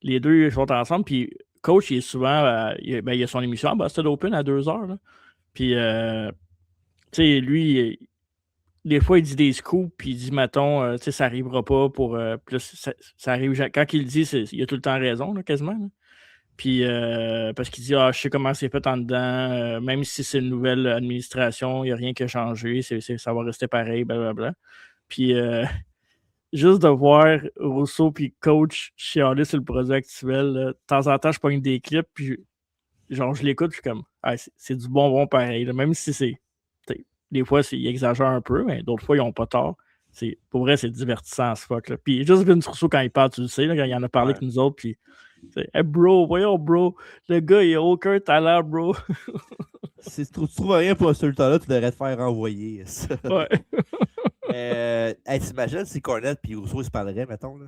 Les deux sont ensemble. Puis, coach, il est souvent. Il a son émission à Busted Open à 2h. Là. Puis, tu sais, lui, des fois, il dit des scoops, puis il dit, mettons, tu sais, ça n'arrivera pas pour. Plus, ça arrive. Quand il le dit, il a tout le temps raison, là, quasiment. Là. Puis, parce qu'il dit, je sais comment c'est fait en dedans, même si c'est une nouvelle administration, il n'y a rien qui a changé, ça va rester pareil, blablabla. Puis, juste de voir Rousseau puis coach chialer sur le produit actuel, là, de temps en temps, je pogne des clips, puis genre, je l'écoute, je suis comme, c'est du bonbon pareil, là, même si c'est. Des fois, ils exagèrent un peu, mais d'autres fois, ils n'ont pas tort. Pour vrai, c'est divertissant, ce fuck. Là. Puis juste Vince Rousseau, quand il parle, tu le sais, là, quand il en a parlé avec nous autres, puis hey bro, voyons, bro, le gars, il a aucun talent, bro. Si tu trouves rien pour ce temps-là, tu devrais te faire renvoyer. Ouais. T'imagines si Cornette et Rousseau se parleraient, mettons. Là.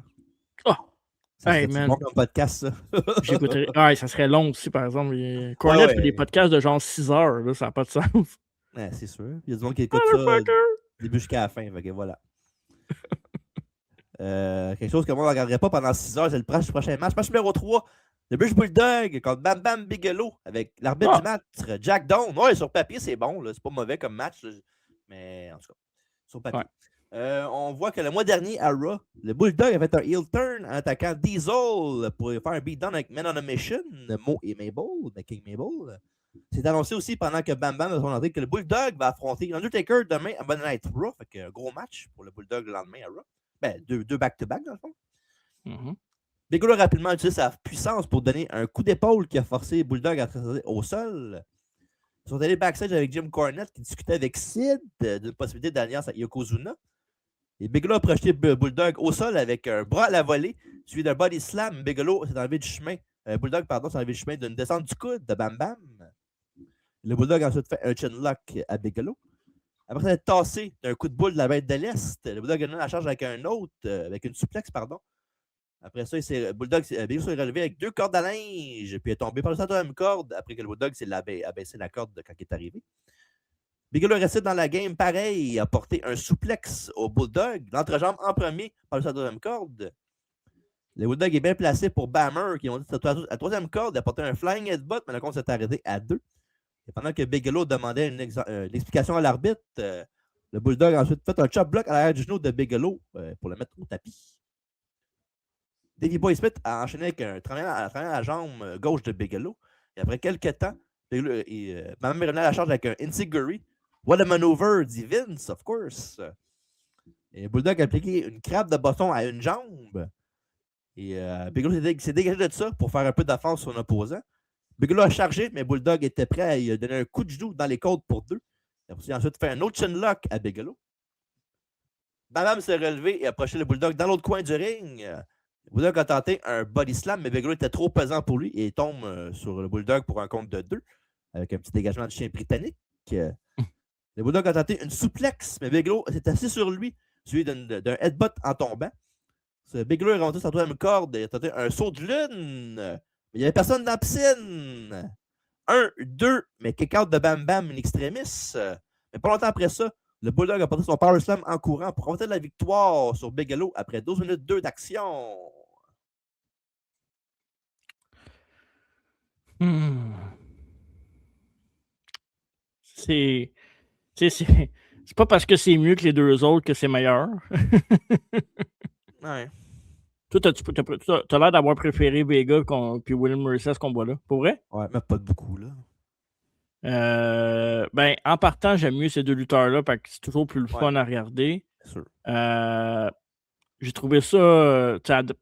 Oh! C'est bon comme podcast, ça. J'écouterais. Ça serait long aussi, par exemple. Cornette fait des podcasts de genre 6 heures, là, ça n'a pas de sens. Ouais, c'est sûr. Il y a du monde qui écoute ça du début jusqu'à la fin. Fait que voilà. Quelque chose que moi, on ne regarderait pas pendant 6 heures, c'est le prochain match. Match numéro 3, le British Bulldog contre Bam Bam Bigelow avec l'arbitre du match, Jack Doan. Ouais, sur papier, c'est bon. C'est pas mauvais comme match. Là. Mais en tout cas, sur papier. Ouais. On voit que le mois dernier, à Raw, le Bulldog a fait un heel turn en attaquant Diesel pour faire un beatdown avec Men on a Mission, Mo et Mabel, de King Mabel. C'est annoncé aussi pendant que Bam Bam a son entrée que le Bulldog va affronter Undertaker demain à Monday Night Raw. Fait un gros match pour le Bulldog le lendemain à Raw. Ben, deux back-to-back, dans le fond. Mm-hmm. Bigelow a rapidement utilisé sa puissance pour donner un coup d'épaule qui a forcé Bulldog à traverser au sol. Ils sont allés backstage avec Jim Cornette qui discutait avec Sid d'une possibilité d'alliance à Yokozuna. Et Bigelow a projeté Bulldog au sol avec un bras à la volée, suivi d'un body slam. Bigelow s'est enlevé du chemin. Bulldog, s'est enlevé du chemin d'une descente du coude de Bam Bam. Le Bulldog a ensuite fait un chin lock à Bigelow. Après s'être tassé d'un coup de boule de la bête de l'Est, le Bulldog a donné la charge avec un autre, avec une suplex, pardon. Après ça, Bigelow s'est relevé avec 2 cordes à linge, puis est tombé par le centre de la même corde après que le Bulldog s'est abaissé la corde quand il est arrivé. Bigelow est resté dans la game pareil, a porté un souplex au Bulldog, l'entrejambe en premier par le centre de la même corde. Le Bulldog est bien placé pour Bammer, qui ont dit à la troisième corde, il a porté un flying headbutt, mais le compte s'est arrêté à 2. Et pendant que Bigelow demandait une explication à l'arbitre, le Bulldog a ensuite fait un chop block à l'arrière du genou de Bigelow pour le mettre au tapis. Davey Boy Smith a enchaîné avec un travaillant à la jambe gauche de Bigelow. Et après quelques temps, Bam Bam est revenu à la charge avec un Insiguri. What a maneuver, dit Vince, of course. Et le Bulldog a appliqué une crabe de bâton à une jambe. Et Bigelow s'est dégagé de ça pour faire un peu d'offense sur son opposant. Bigelow a chargé, mais Bulldog était prêt à lui donner un coup de genou dans les côtes pour 2. Il a ensuite fait un autre chin lock à Bigelow. Bam Bam s'est relevé et a approché le Bulldog dans l'autre coin du ring. Le Bulldog a tenté un body slam, mais Bigelow était trop pesant pour lui et il tombe sur le Bulldog pour un compte de 2 avec un petit dégagement de chien britannique. Le Bulldog a tenté une souplex, mais Bigelow s'est assis sur lui, suivi d'un headbutt en tombant. Bigelow est remonté sur la troisième corde et a tenté un saut de lune. Mais il n'y avait personne dans la piscine. 1, 2, mais kick-out de Bam Bam in extremis. Mais pas longtemps après ça, le Bulldog a porté son power slam en courant pour remporter la victoire sur Bigelow après 12 minutes 2 d'action. C'est pas parce que c'est mieux que les deux autres que c'est meilleur. Ouais. Toi, t'as l'air d'avoir préféré Vega puis William Mercer à ce combat-là. Pour vrai? Ouais, mais pas de beaucoup, là. Ben, en partant, j'aime mieux ces deux lutteurs-là parce que c'est toujours plus le fun à regarder. C'est sûr. J'ai trouvé ça...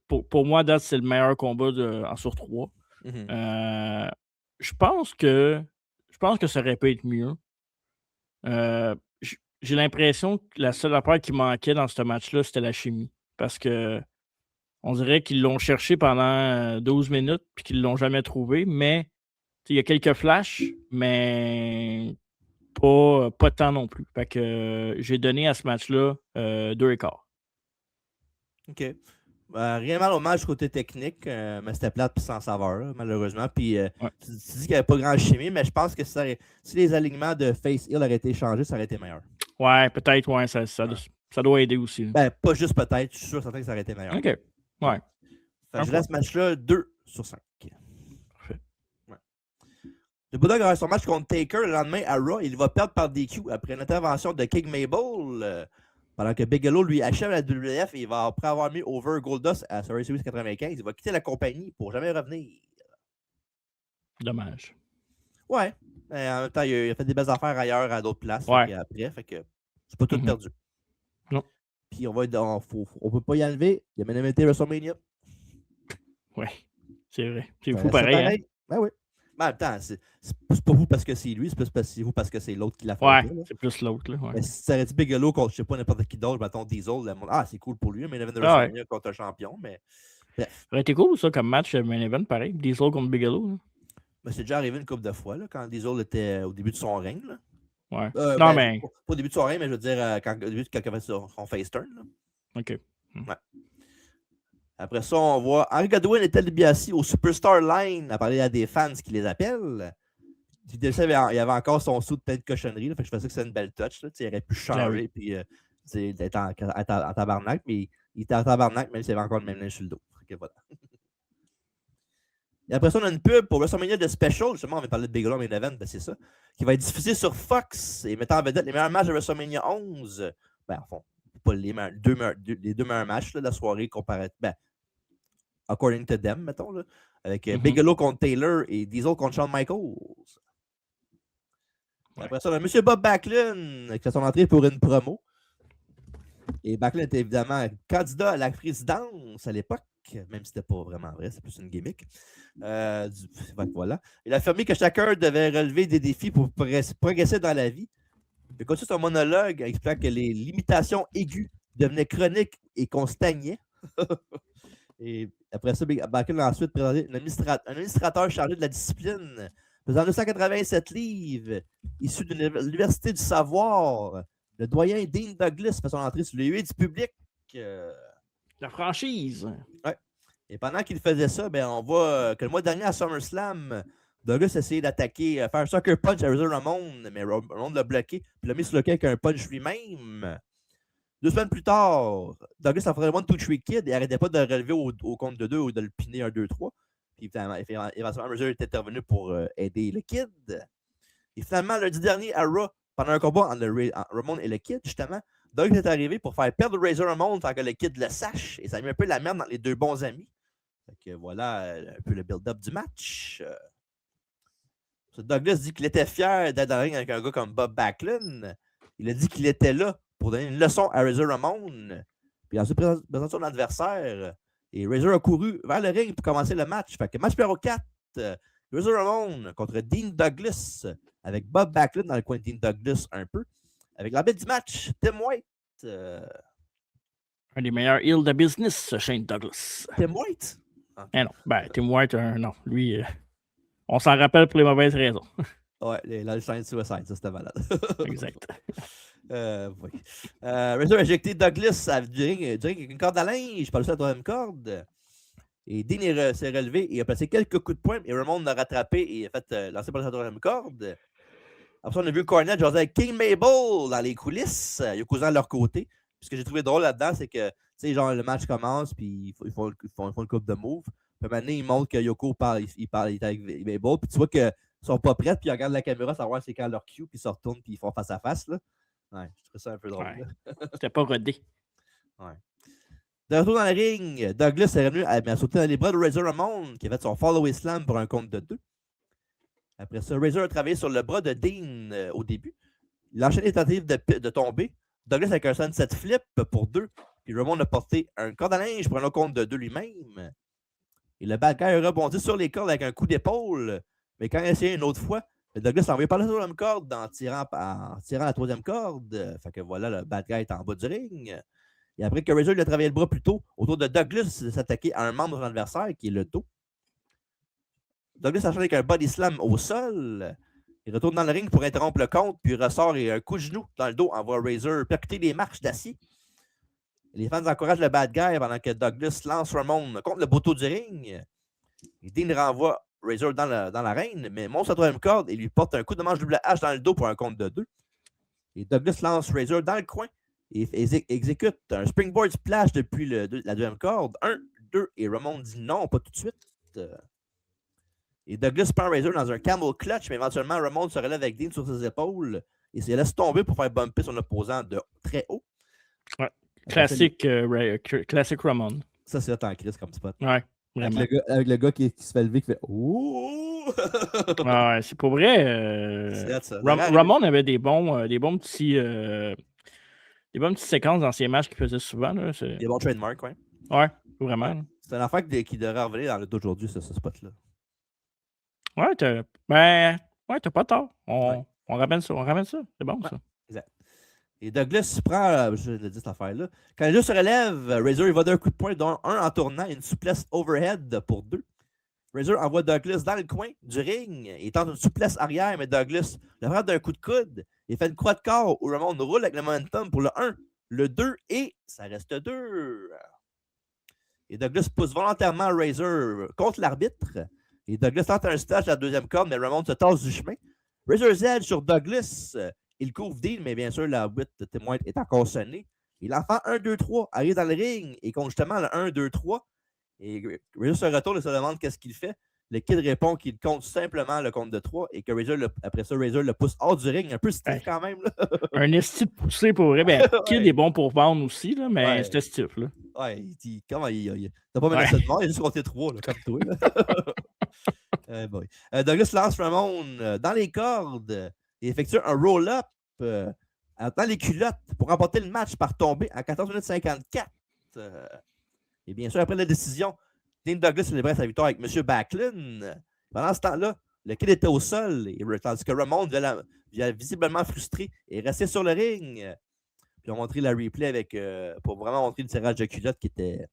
pour moi, date, c'est le meilleur combat en sur 3. Mm-hmm. Je pense que ça aurait pu être mieux. J'ai l'impression que la seule affaire qui manquait dans ce match-là, c'était la chimie. Parce que on dirait qu'ils l'ont cherché pendant 12 minutes et qu'ils ne l'ont jamais trouvé. Mais il y a quelques flashs, mais pas tant non plus. Fait que j'ai donné à ce match-là 2 écarts. OK. Rien mal au match côté technique, mais c'était plate et sans saveur, là, malheureusement. Puis Ouais. tu dis qu'il n'y avait pas grand chimie, mais je pense que si les alignements de Face Hill auraient été changés, ça aurait été meilleur. Ouais, peut-être, ouais, ça doit aider aussi. Ben, pas juste peut-être, je suis sûr certain que ça aurait été meilleur. OK. Ouais. Fait que je laisse ce match-là 2/5. Parfait. Ouais. Le Bulldog aura son match contre Taker le lendemain à Raw. Il va perdre par DQ après une intervention de King Mabel. Pendant que Bigelow lui achève la WWF et il va, après avoir mis over Goldust à Survivor Series 95, il va quitter la compagnie pour jamais revenir. Dommage. Ouais. Mais en même temps, il a fait des belles affaires ailleurs à d'autres places. Ouais. Fait que c'est pas tout perdu. Non. Puis on va être on peut pas y enlever. Il y a même été WrestleMania. Ouais. C'est vrai. C'est fou pareil. Hein? Ben oui. Mais en même temps, c'est pas vous parce que c'est lui, c'est plus vous parce que c'est l'autre qui l'a fait. Ouais, c'est plus l'autre. Là. Ouais. Mais si ça aurait dit Bigelow contre, je sais pas, n'importe qui d'autre, mettons Diesel, le monde, c'est cool pour lui, mais il avait de Ah ouais. WrestleMania contre un champion, mais bref. Ça aurait été cool, ça, comme match main event, pareil. Diesel contre Bigelow. Là. Mais c'est déjà arrivé une couple de fois, là, quand Diesel était au début de son règne. Là. Ouais. Non, mais. Pas au début de son règne, mais je veux dire, au début quand il a fait son face turn. Là. OK. Ouais. Après ça, on voit Henry Godwin et Ted DiBiase au Superstar Line à parler à des fans qui les appellent. Puis il y avait encore son sou de plein de cochonneries. Là, fait que je pensais que c'est une belle touch. Là, il aurait pu changer puis être en tabarnak, mais il était en tabarnak, même s'il avait encore le même linge sur le dos. Fait que voilà. Et après ça, on a une pub pour WrestleMania de Special. Justement, on va parler de Bigelow Main Event, ben c'est ça. Qui va être diffusé sur Fox et mettant en vedette les meilleurs matchs de WrestleMania 11. Ben, en fond, pas les deux meilleurs matchs là, de la soirée comparé. Ben, according to them, mettons. Là, avec Bigelow contre Taylor et Diesel contre Shawn Michaels. Ouais. Après ça, on a M. Bob Backlund qui fait son entrée pour une promo. Et Backlund était évidemment candidat à la présidence à l'époque, même si c'était pas vraiment vrai, c'est plus une gimmick. Voilà. Il a affirmé que chacun devait relever des défis pour progresser dans la vie. Il continue son monologue en expliquant que les limitations aiguës devenaient chroniques et qu'on stagnait. Et après ça, Backlund a ensuite présenté un administrateur chargé de la discipline, pesant 287 livres, issu de l'Université du Savoir. Le doyen Dean Douglas fait son entrée sur les huées du public. La franchise. Ouais. Et pendant qu'il faisait ça, ben, on voit que le mois dernier à SummerSlam, Douglas essayait d'attaquer, faire un sucker punch à Razor Ramon, mais Ramon l'a bloqué, puis l'a mis sur le quai avec un punch lui-même. 2 semaines plus tard, Douglas a fait le 1-2-3 Kid et n'arrêtait pas de le relever au compte de 2 ou de le piner 1-2-3. Puis éventuellement, Razor est intervenu pour aider le Kid. Et finalement, lundi dernier, à Raw, pendant un combat entre Ramon et le Kid, justement, Doug est arrivé pour faire perdre Razor Ramon sans que le Kid le sache. Et ça a mis un peu la merde dans les deux bons amis. Fait que voilà un peu le build-up du match. Douglas dit qu'il était fier d'être dans le ring avec un gars comme Bob Backlund. Il a dit qu'il était là pour donner une leçon à Razor Ramon. Puis ensuite, présenté son adversaire. Et Razor a couru vers le ring pour commencer le match. Fait que match numéro 4, Razor Ramon contre Dean Douglas. Avec Bob Backlund dans le coin de Dean Douglas un peu. Avec l'arbitre du match, Tim White. Un des meilleurs heels de business, Shane Douglas. Tim White? Eh non. Ben, Tim White, non. Lui, on s'en rappelle pour les mauvaises raisons. Ouais, l'Einstein Suicide, ça c'était malade. Exact. Oui. Razor a éjecté Douglas du ring avec une corde à linge par-dessus la troisième corde. Et Dean s'est relevé et a placé quelques coups de poing. Et Ramon l'a rattrapé et a fait lancer par la troisième corde. Après ça, on a vu Cornette jaser avec King Mabel dans les coulisses, Yokozuna à leur côté. Puis ce que j'ai trouvé drôle là-dedans, c'est que, tu sais, genre, le match commence, puis ils font une coupe de moves. Puis maintenant, ils montrent que Yoko il est avec Mabel. Puis tu vois qu'ils sont pas prêts, puis ils regardent la caméra, savoir c'est quand leur cue, puis ils se retournent, puis ils font face à face. Là. Ouais, je trouve ça un peu drôle. Ouais. C'était pas rodé. Ouais. De retour dans le ring, Douglas est revenu à sauter dans les bras de Razor Ramon, qui a fait son follow slam pour un compte de 2. Après ça, Razor a travaillé sur le bras de Dean au début. Il a enchaîné les tentatives de tomber. Douglas avec un sunset flip pour 2. Puis Ramon a porté un corde à linge pour un autre compte de 2 lui-même. Et le bad guy a rebondi sur les cordes avec un coup d'épaule. Mais quand il a essayé une autre fois, Douglas a envoyé par la troisième corde en tirant la troisième corde. Fait que voilà, le bad guy est en bas du ring. Et après que Razor lui a travaillé le bras plus tôt, autour de Douglas s'attaquer à un membre de son adversaire qui est le dos. Douglas enchaîne avec un body slam au sol. Il retourne dans le ring pour interrompre le compte, puis il ressort et un coup de genou dans le dos envoie Razor percuter les marches d'acier. Les fans encouragent le bad guy pendant que Douglas lance Ramon contre le poteau du ring. Et Dean renvoie Razor dans l'arène, mais monte sa troisième corde et lui porte un coup de manche double H dans le dos pour un compte de 2. Et Douglas lance Razor dans le coin et exécute un springboard splash depuis la deuxième corde. 1, 2, et Ramon dit non, pas tout de suite. Et Douglas prend Razor dans un camel clutch, mais éventuellement Ramon se relève avec Dean sur ses épaules et se laisse tomber pour faire bumper son opposant de très haut. Ouais. Classique Ramon. Ça, c'est là en crise comme spot. Ouais, vraiment. Avec le gars qui se fait lever, qui fait ouh! Ouais, c'est pour vrai. Ramon avait des bons petits. Des bonnes petites séquences dans ses matchs qu'il faisait souvent. Là, des bons trademarks, ouais. Ouais, vraiment. Ouais. C'est un affaire qui devrait revenir dans le d'aujourd'hui, ce spot-là. Ouais, t'as pas tort. On ramène ça. C'est bon, ça. Exact. Et Douglas prend, je l'ai dit cette affaire-là. Quand les deux se relèvent, Razor il va d'un coup de poing, dont un en tournant une souplesse overhead pour 2. Razor envoie Douglas dans le coin du ring. Il tente une souplesse arrière, mais Douglas le frappe d'un coup de coude. Il fait une croix de corps où Ramon roule avec le momentum pour le 1, le 2 et ça reste 2. Et Douglas pousse volontairement Razor contre l'arbitre. Et Douglas tente un splash à la deuxième corde, mais Ramon se tasse du chemin. Razor's Edge sur Douglas. Il couvre Dean, mais bien sûr, la l'arbitre de témoin est encore sonné. Et l'enfant 1, 2, 3 arrive dans le ring et compte justement le 1, 2, 3. Et Razor se retourne et se demande qu'est-ce qu'il fait. Le kid répond qu'il compte simplement le compte de 3 et que Razor, après ça, Razor le pousse hors du ring. Un peu stiff quand même. Là. Un esti de poussé pour vrai. Ben, Kid est bon pour vendre aussi, là, mais c'était stiff. Là. Ouais, il dit comment il t'as pas menacé de mort, il a juste compté 3, là, comme toi. Douglas lance Ramon dans les cordes et effectue un roll-up dans les culottes pour remporter le match par tomber à 14 minutes 54. Et bien sûr, après la décision, Dean Douglas célébrait sa victoire avec M. Backlund. Pendant ce temps-là, le kid était au sol, tandis que Ramon, visiblement frustré, est resté sur le ring. Puis on a montré la replay pour vraiment montrer le tirage de culotte qui était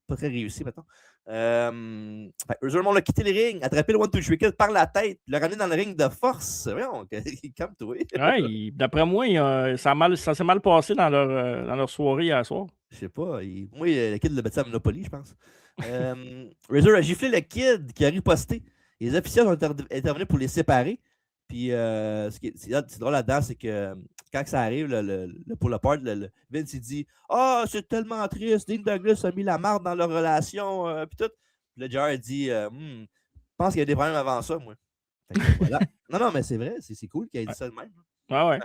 pas très réussi maintenant. Ramon a quitté le ring, attrapé le 1-2-3 kill par la tête, le ramené dans le ring de force. Voyons, calme-toi. Ouais, d'après moi, ça s'est mal passé dans leur soirée hier soir. Je sais pas. Moi, le kid l'a battu à Monopoly, je pense. Razor a giflé le kid qui a riposté. Les officiels ont intervenu pour les séparer. Puis, ce qui est drôle là-dedans, c'est que quand ça arrive, pour le part, Vince, il dit « Ah, c'est tellement triste, Dean Douglas a mis la marde dans leur relation. » Puis tout. Puis le JR dit « Je pense qu'il y a des problèmes avant ça, moi. » Voilà. Non, mais c'est vrai, c'est cool qu'il ait dit ça de même. Ouais.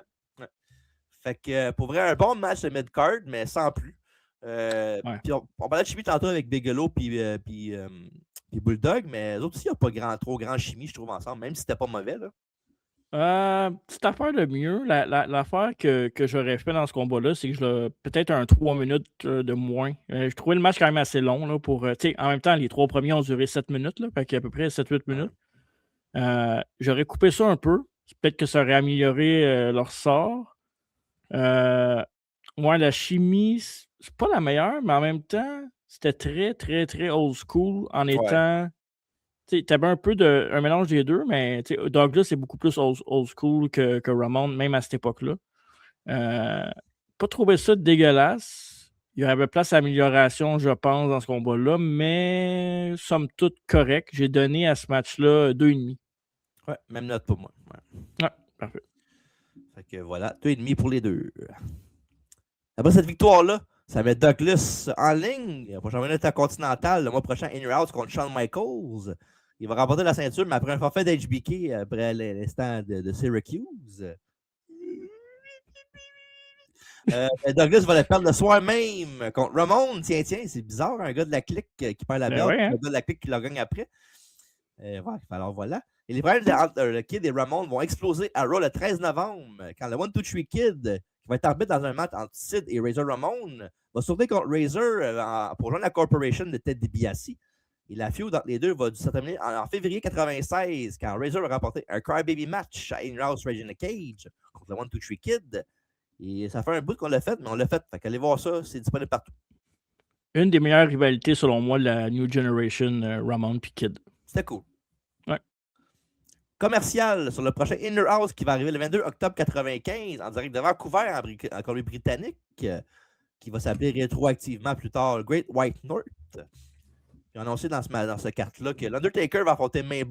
Fait que, pour vrai, un bon match de mid-card, mais sans plus. Puis on parlait de chimie tantôt avec Bigelow puis Bulldog, mais eux autres aussi, il n'y a pas trop grand chimie, je trouve, ensemble, même si c'était pas mauvais. Là. Petite affaire de mieux. L'affaire que j'aurais fait dans ce combat-là, c'est que peut-être un 3 minutes de moins. Je trouvais le match quand même assez long là, pour. En même temps, les 3 premiers ont duré 7 minutes, là, fait qu'à peu près 7-8 minutes. J'aurais coupé ça un peu. Peut-être que ça aurait amélioré leur sort. La chimie, c'est pas la meilleure, mais en même temps, c'était très, très, très old school en étant. Tu avais un peu un mélange des deux, mais Douglas est beaucoup plus old school que Ramon, même à cette époque-là. Pas trouvé ça dégueulasse. Il y avait place à amélioration, je pense, dans ce combat-là, mais somme toute correct. J'ai donné à ce match-là 2,5. Ouais, même note pour moi. Ouais, parfait. Fait que voilà, 2,5 pour les deux. Après cette victoire-là, ça met Douglas en ligne. Le prochain intercontinental le mois prochain, In or Out contre Shawn Michaels. Il va remporter la ceinture, mais après un forfait d'HBK, après l'instant de Syracuse. Douglas va la perdre le soir même contre Ramon. Tiens, c'est bizarre, un gars de la clique qui perd la belle, un gars de la clique qui la gagne après. Alors voilà. Et les problèmes entre le Kid et Ramon vont exploser à Raw le 13 novembre, quand le 1-2-3 Kid, qui va être arbitre dans un match entre Sid et Razor Ramon, va sauter contre Razor pour joindre la corporation de Ted DiBiase. Et la feud entre les deux va se terminer en février 96, quand Razor a remporté un Crybaby match à In-House Rage in the Cage contre le 1-2-3 Kid. Et ça fait un bout qu'on l'a fait, mais on l'a fait. Fait qu'allez voir ça, c'est disponible partout. Une des meilleures rivalités, selon moi, de la New Generation Ramon et Kid. C'était cool. Ouais. Commercial sur le prochain Inner House qui va arriver le 22 octobre 95 en direct de Vancouver en Colombie-Britannique. qui va s'appeler rétroactivement plus tard Great White North. Ils ont annoncé dans ce carte-là que l'Undertaker va affronter Mabel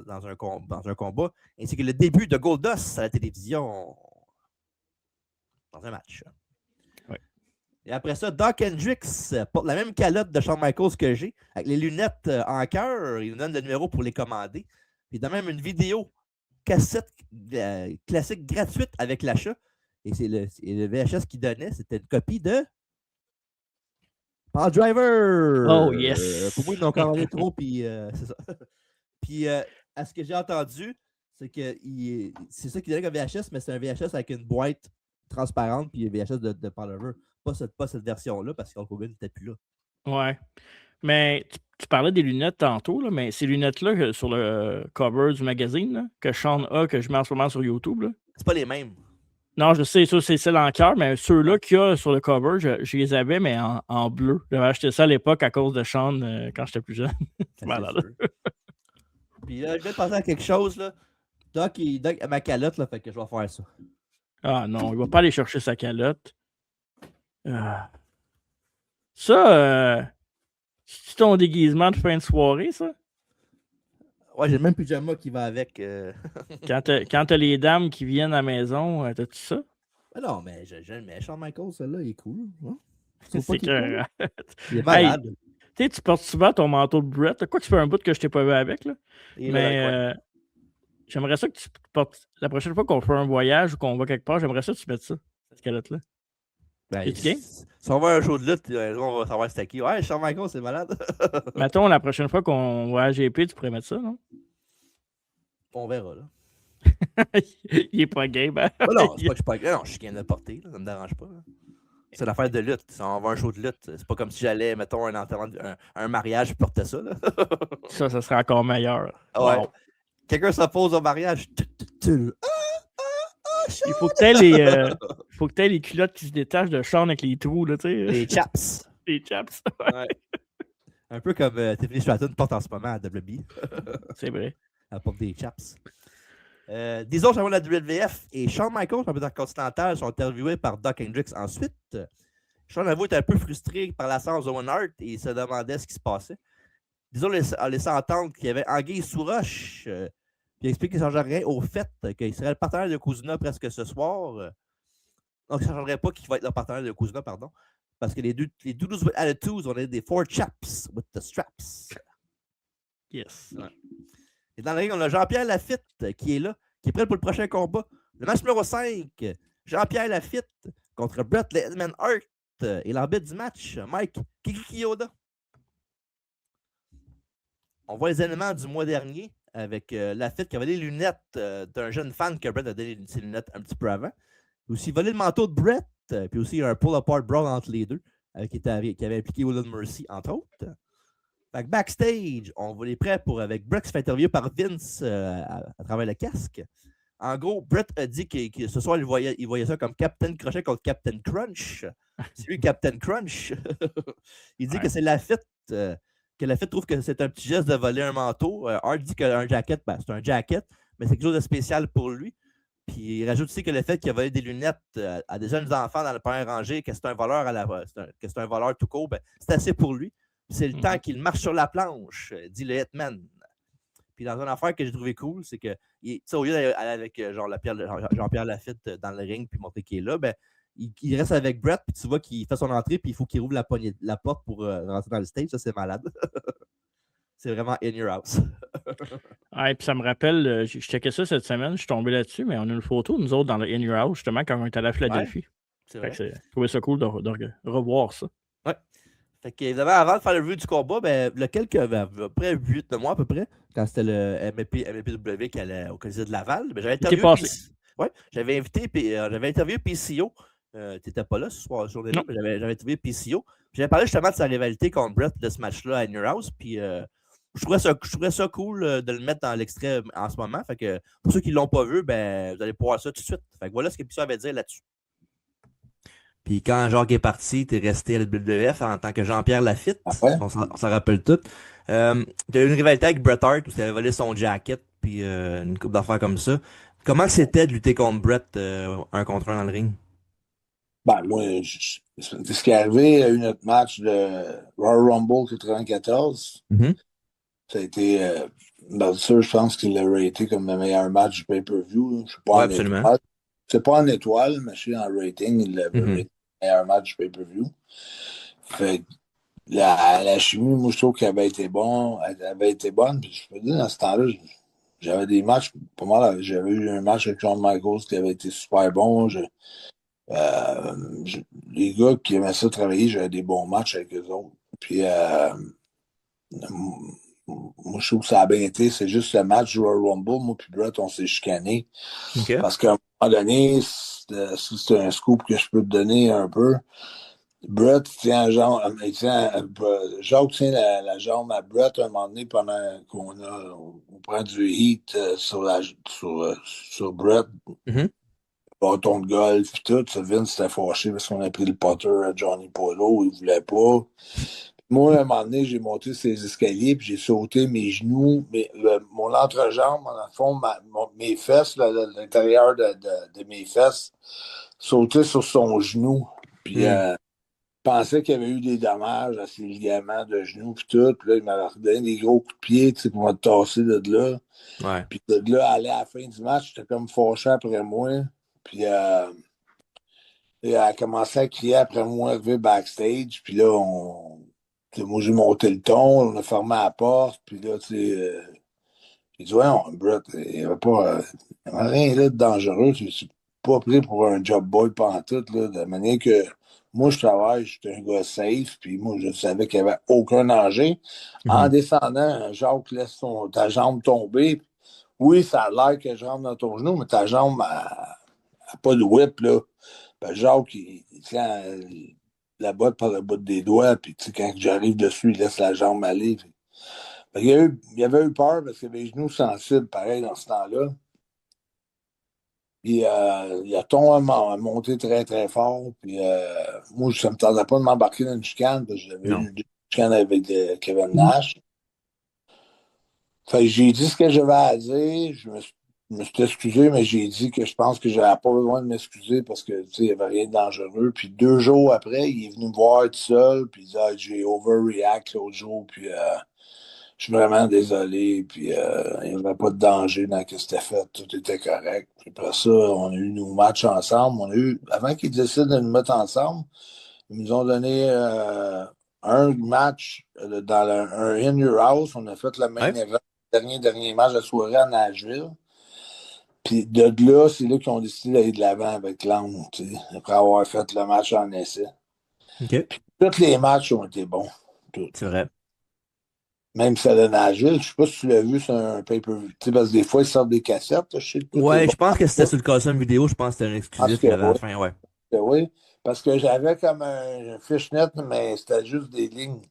dans un combat, ainsi que le début de Goldust à la télévision dans un match. Ouais. Et après ça, Doc Hendrix porte la même calotte de Shawn Michaels que j'ai, avec les lunettes en cœur. Il nous donne le numéro pour les commander. Il donne même une vidéo cassette classique gratuite avec l'achat. Et c'est le VHS qu'il donnait, c'était une copie de Paul Driver! Oh, yes! Pour moi, ils n'ont commandé trop, puis c'est ça. Puis, à ce que j'ai entendu, c'est que c'est ça qu'il donnait comme VHS, mais c'est un VHS avec une boîte transparente, puis un VHS de Paul Driver. Pas cette version-là, parce que Hulk Hogan n'était plus là. Ouais. Mais tu parlais des lunettes tantôt, là, mais ces lunettes-là, sur le cover du magazine, là, que Sean a, que je mets en ce moment sur YouTube, là. C'est pas les mêmes. Non, je sais, ça, c'est celle en cœur, mais ceux-là qu'il y a sur le cover, je les avais, mais en bleu. J'avais acheté ça à l'époque à cause de Sean quand j'étais plus jeune. C'est malade. Puis là, je viens de penser à quelque chose, là. Doc a ma calotte, là, fait que je vais faire ça. Ah non, il va pas aller chercher sa calotte. Ça, c'est ton déguisement de fin de soirée, ça? Ouais, j'ai le même pyjama qui va avec. Quand t'as les dames qui viennent à la maison, t'as-tu ça? Mais non, mais Shawn Michaels, celle-là, il est cool. Hein? C'est que... Il est malade. Hey, tu portes souvent ton manteau de Brett. Quoi que tu fais un bout que je t'ai pas vu avec, là. Mais j'aimerais ça que tu portes... La prochaine fois qu'on fait un voyage ou qu'on va quelque part, j'aimerais ça que tu mettes ça, cette calotte-là. Ben, si on va à un show de lutte, on va savoir c'était qui. Ouais, Shawn Michaels, c'est malade. Mettons, la prochaine fois qu'on va à GP, tu pourrais mettre ça, non? On verra, là. Il est pas game, hein? Non, c'est pas que je suis pas game. Non, je suis game de porter, là, ça me dérange pas. Là. C'est une affaire de lutte. On va à un show de lutte. C'est pas comme si j'allais, mettons, un mariage et porter ça. Là. Ça serait encore meilleur. Ouais. Wow. Quelqu'un s'oppose au mariage. Il faut que tu aies les culottes qui se détachent de Sean avec les trous, là, tu sais. Les chaps. Les chaps. Ouais. Un peu comme Tiffany Stratton porte en ce moment à WB. C'est vrai. Elle porte des chaps. Des autres champions de la WWF et Shawn Michaels, champion intercontinental, sont interviewés par Doc Hendrix ensuite. Shawn avoue était un peu frustré par l'absence d'Owen Hart et il se demandait ce qui se passait. Disons, a laissé entendre qu'il y avait anguille sous roche. Puis il explique qu'il ne changerait rien au fait qu'il serait le partenaire de Kuzuna presque ce soir. Donc, ça ne changerait pas qu'il va être le partenaire de Kuzuna, pardon. Parce que les Doodles with Attitudes, on a des four chaps with the straps. Yes. Ouais. Et dans le ring, on a Jean-Pierre Lafitte qui est là, qui est prêt pour le prochain combat. Le match numéro 5, Jean-Pierre Lafitte contre Bret the Hitman Hart. Et l'arbitre du match, Mike Kikiyoda. On voit les éléments du mois dernier avec Lafitte qui avait les lunettes d'un jeune fan que Bret a donné ses lunettes un petit peu avant. Il a aussi volé le manteau de Bret, puis aussi un pull-apart brawl entre les deux qui avait impliqué Will of Mercy, entre autres. Fait que backstage, on va les prêts pour avec Bret qui se fait interviewer par Vince à travers le casque. En gros, Bret a dit que ce soir, il voyait ça comme Captain Crochet contre Captain Crunch. C'est lui, Captain Crunch. Il dit que c'est Lafitte, que Lafitte trouve que c'est un petit geste de voler un manteau. Hart dit qu'un jacket, c'est un jacket, mais c'est quelque chose de spécial pour lui. Puis il rajoute aussi que le fait qu'il a volé des lunettes à des jeunes enfants dans le premier rangée, que c'est un voleur que c'est un voleur tout court, ben, c'est assez pour lui. C'est le temps qu'il marche sur la planche, dit le Hitman. Puis dans une affaire que j'ai trouvé cool, c'est que au lieu d'aller avec Jean-Pierre Lafitte dans le ring puis montrer qu'il est là, ben, il reste avec Bret, puis tu vois qu'il fait son entrée, puis il faut qu'il ouvre la porte pour rentrer dans le stage. Ça, c'est malade. C'est vraiment in your house. Ouais, puis ça me rappelle, je checkais ça cette semaine, je suis tombé là-dessus, mais on a une photo, nous autres, dans le In Your House, justement, quand on était à la Philadelphie. Ouais, c'est vrai. Je trouvais ça cool de revoir ça. Ouais. Fait qu'évidemment, avant de faire le review du combat, ben, après 8 mois à peu près, quand c'était le MPW qui allait au Colisée de Laval, ben, j'avais interviewé PCO. Tu n'étais pas là ce jour-là, mais j'avais interviewé PCO. J'avais parlé justement de sa rivalité contre Bret de ce match-là à In Your House. Puis je trouvais ça cool de le mettre dans l'extrait en ce moment. Fait que pour ceux qui ne l'ont pas vu, ben, vous allez pouvoir voir ça tout de suite. Fait que voilà ce que PCO avait à dire là-dessus. Puis quand Jacques est parti, tu es resté à la WWF en tant que Jean-Pierre Lafitte. On s'en rappelle tout. Tu as eu une rivalité avec Bret Hart où tu avais volé son jacket, puis une couple d'affaires comme ça. Comment c'était de lutter contre Bret un contre un dans le ring? Ben, moi, c'est ce qui est arrivé à notre match de Royal Rumble 94. Ça a été, ça, je pense qu'il l'a raté comme le meilleur match du pay-per-view. Je sais pas Ouais, en absolument. étoile. C'est pas en étoile, mais je suis en rating, il l'avait raté le meilleur match du pay-per-view. Fait que la chimie, moi, je trouve qu'elle avait été bonne. Elle avait été bonne. Puis je peux dire, dans ce temps-là, j'avais des matchs, pas mal. J'avais eu un match avec Shawn Michaels qui avait été super bon. Les gars qui aimaient ça travailler, j'avais des bons matchs avec eux autres. Puis, moi, je trouve que ça a bien été. C'est juste le match du Royal Rumble. Moi puis Brett, on s'est chicané. OK. Parce qu'à un moment donné, si c'est un scoop que je peux te donner un peu, Brett tient Jacques tient la jambe à Brett un moment donné pendant on prend du heat sur Brett. Bâton de golf et tout. Vince s'était fâché parce qu'on a pris le Potter à Johnny Polo. Il voulait pas. Moi, à un moment donné, j'ai monté ces escaliers puis j'ai sauté mes genoux, mon entrejambe, en fond, mes fesses, l'intérieur de mes fesses, sauté sur son genou. Puis je pensais qu'il y avait eu des dommages à ses ligaments de genoux puis tout. Puis là, il m'avait donné des gros coups de pied, pour me tasser de là. Ouais. Puis de là, aller à la fin du match, j'étais comme fâché après moi. Puis elle a commencé à crier après moi, arrivé backstage. Puis là, moi, j'ai monté le ton, on a fermé la porte. Puis là, j'ai dit, ouais, Brett, il n'y avait rien là de dangereux. Je suis pas pris pour un job boy pantoute, là, de la manière que moi, je travaille, je suis un gars safe. Puis moi, je savais qu'il n'y avait aucun danger. En descendant, Jacques laisse ta jambe tomber. Oui, ça a l'air que je rentre dans ton genou, mais ta jambe n'a pas de whip, là. Ben, Jacques, il tient la botte par le bout des doigts, puis quand j'arrive dessus, il laisse la jambe aller. Il avait eu peur parce qu'il avait les genoux sensibles, pareil, dans ce temps-là. Puis il a tombé à monter très, très fort. Puis moi, ça ne me tardait pas de m'embarquer dans une chicane, parce que j'avais eu une chicane avec Kevin Nash. Fait que j'ai dit ce que j'avais à dire. Je me suis excusé, mais j'ai dit que je pense que j'avais pas besoin de m'excuser parce que il n'y avait rien de dangereux. Puis 2 jours après, il est venu me voir tout seul, puis il dit j'ai overreact l'autre jour, puis je suis vraiment désolé, puis il n'y avait pas de danger dans ce que c'était fait, tout était correct. Puis après ça, on a eu nos matchs ensemble. Avant qu'ils décident de nous mettre ensemble, ils nous ont donné un match dans un In Your House. On a fait le main event, dernier match de soirée à Nashville. Puis de là, c'est là qu'ils ont décidé d'aller de l'avant avec l'angle, après avoir fait le match en essai. Puis tous les matchs ont été bons. C'est vrai. Même celle de Nashville, je sais pas si tu l'as vu sur un pay-per-view. Parce que des fois, ils sortent des cassettes. Je pense que c'était sur le custom vidéo. Je pense que c'était un exclusif à la fin, ouais. Oui, parce que j'avais comme un fishnet, mais c'était juste des lignes.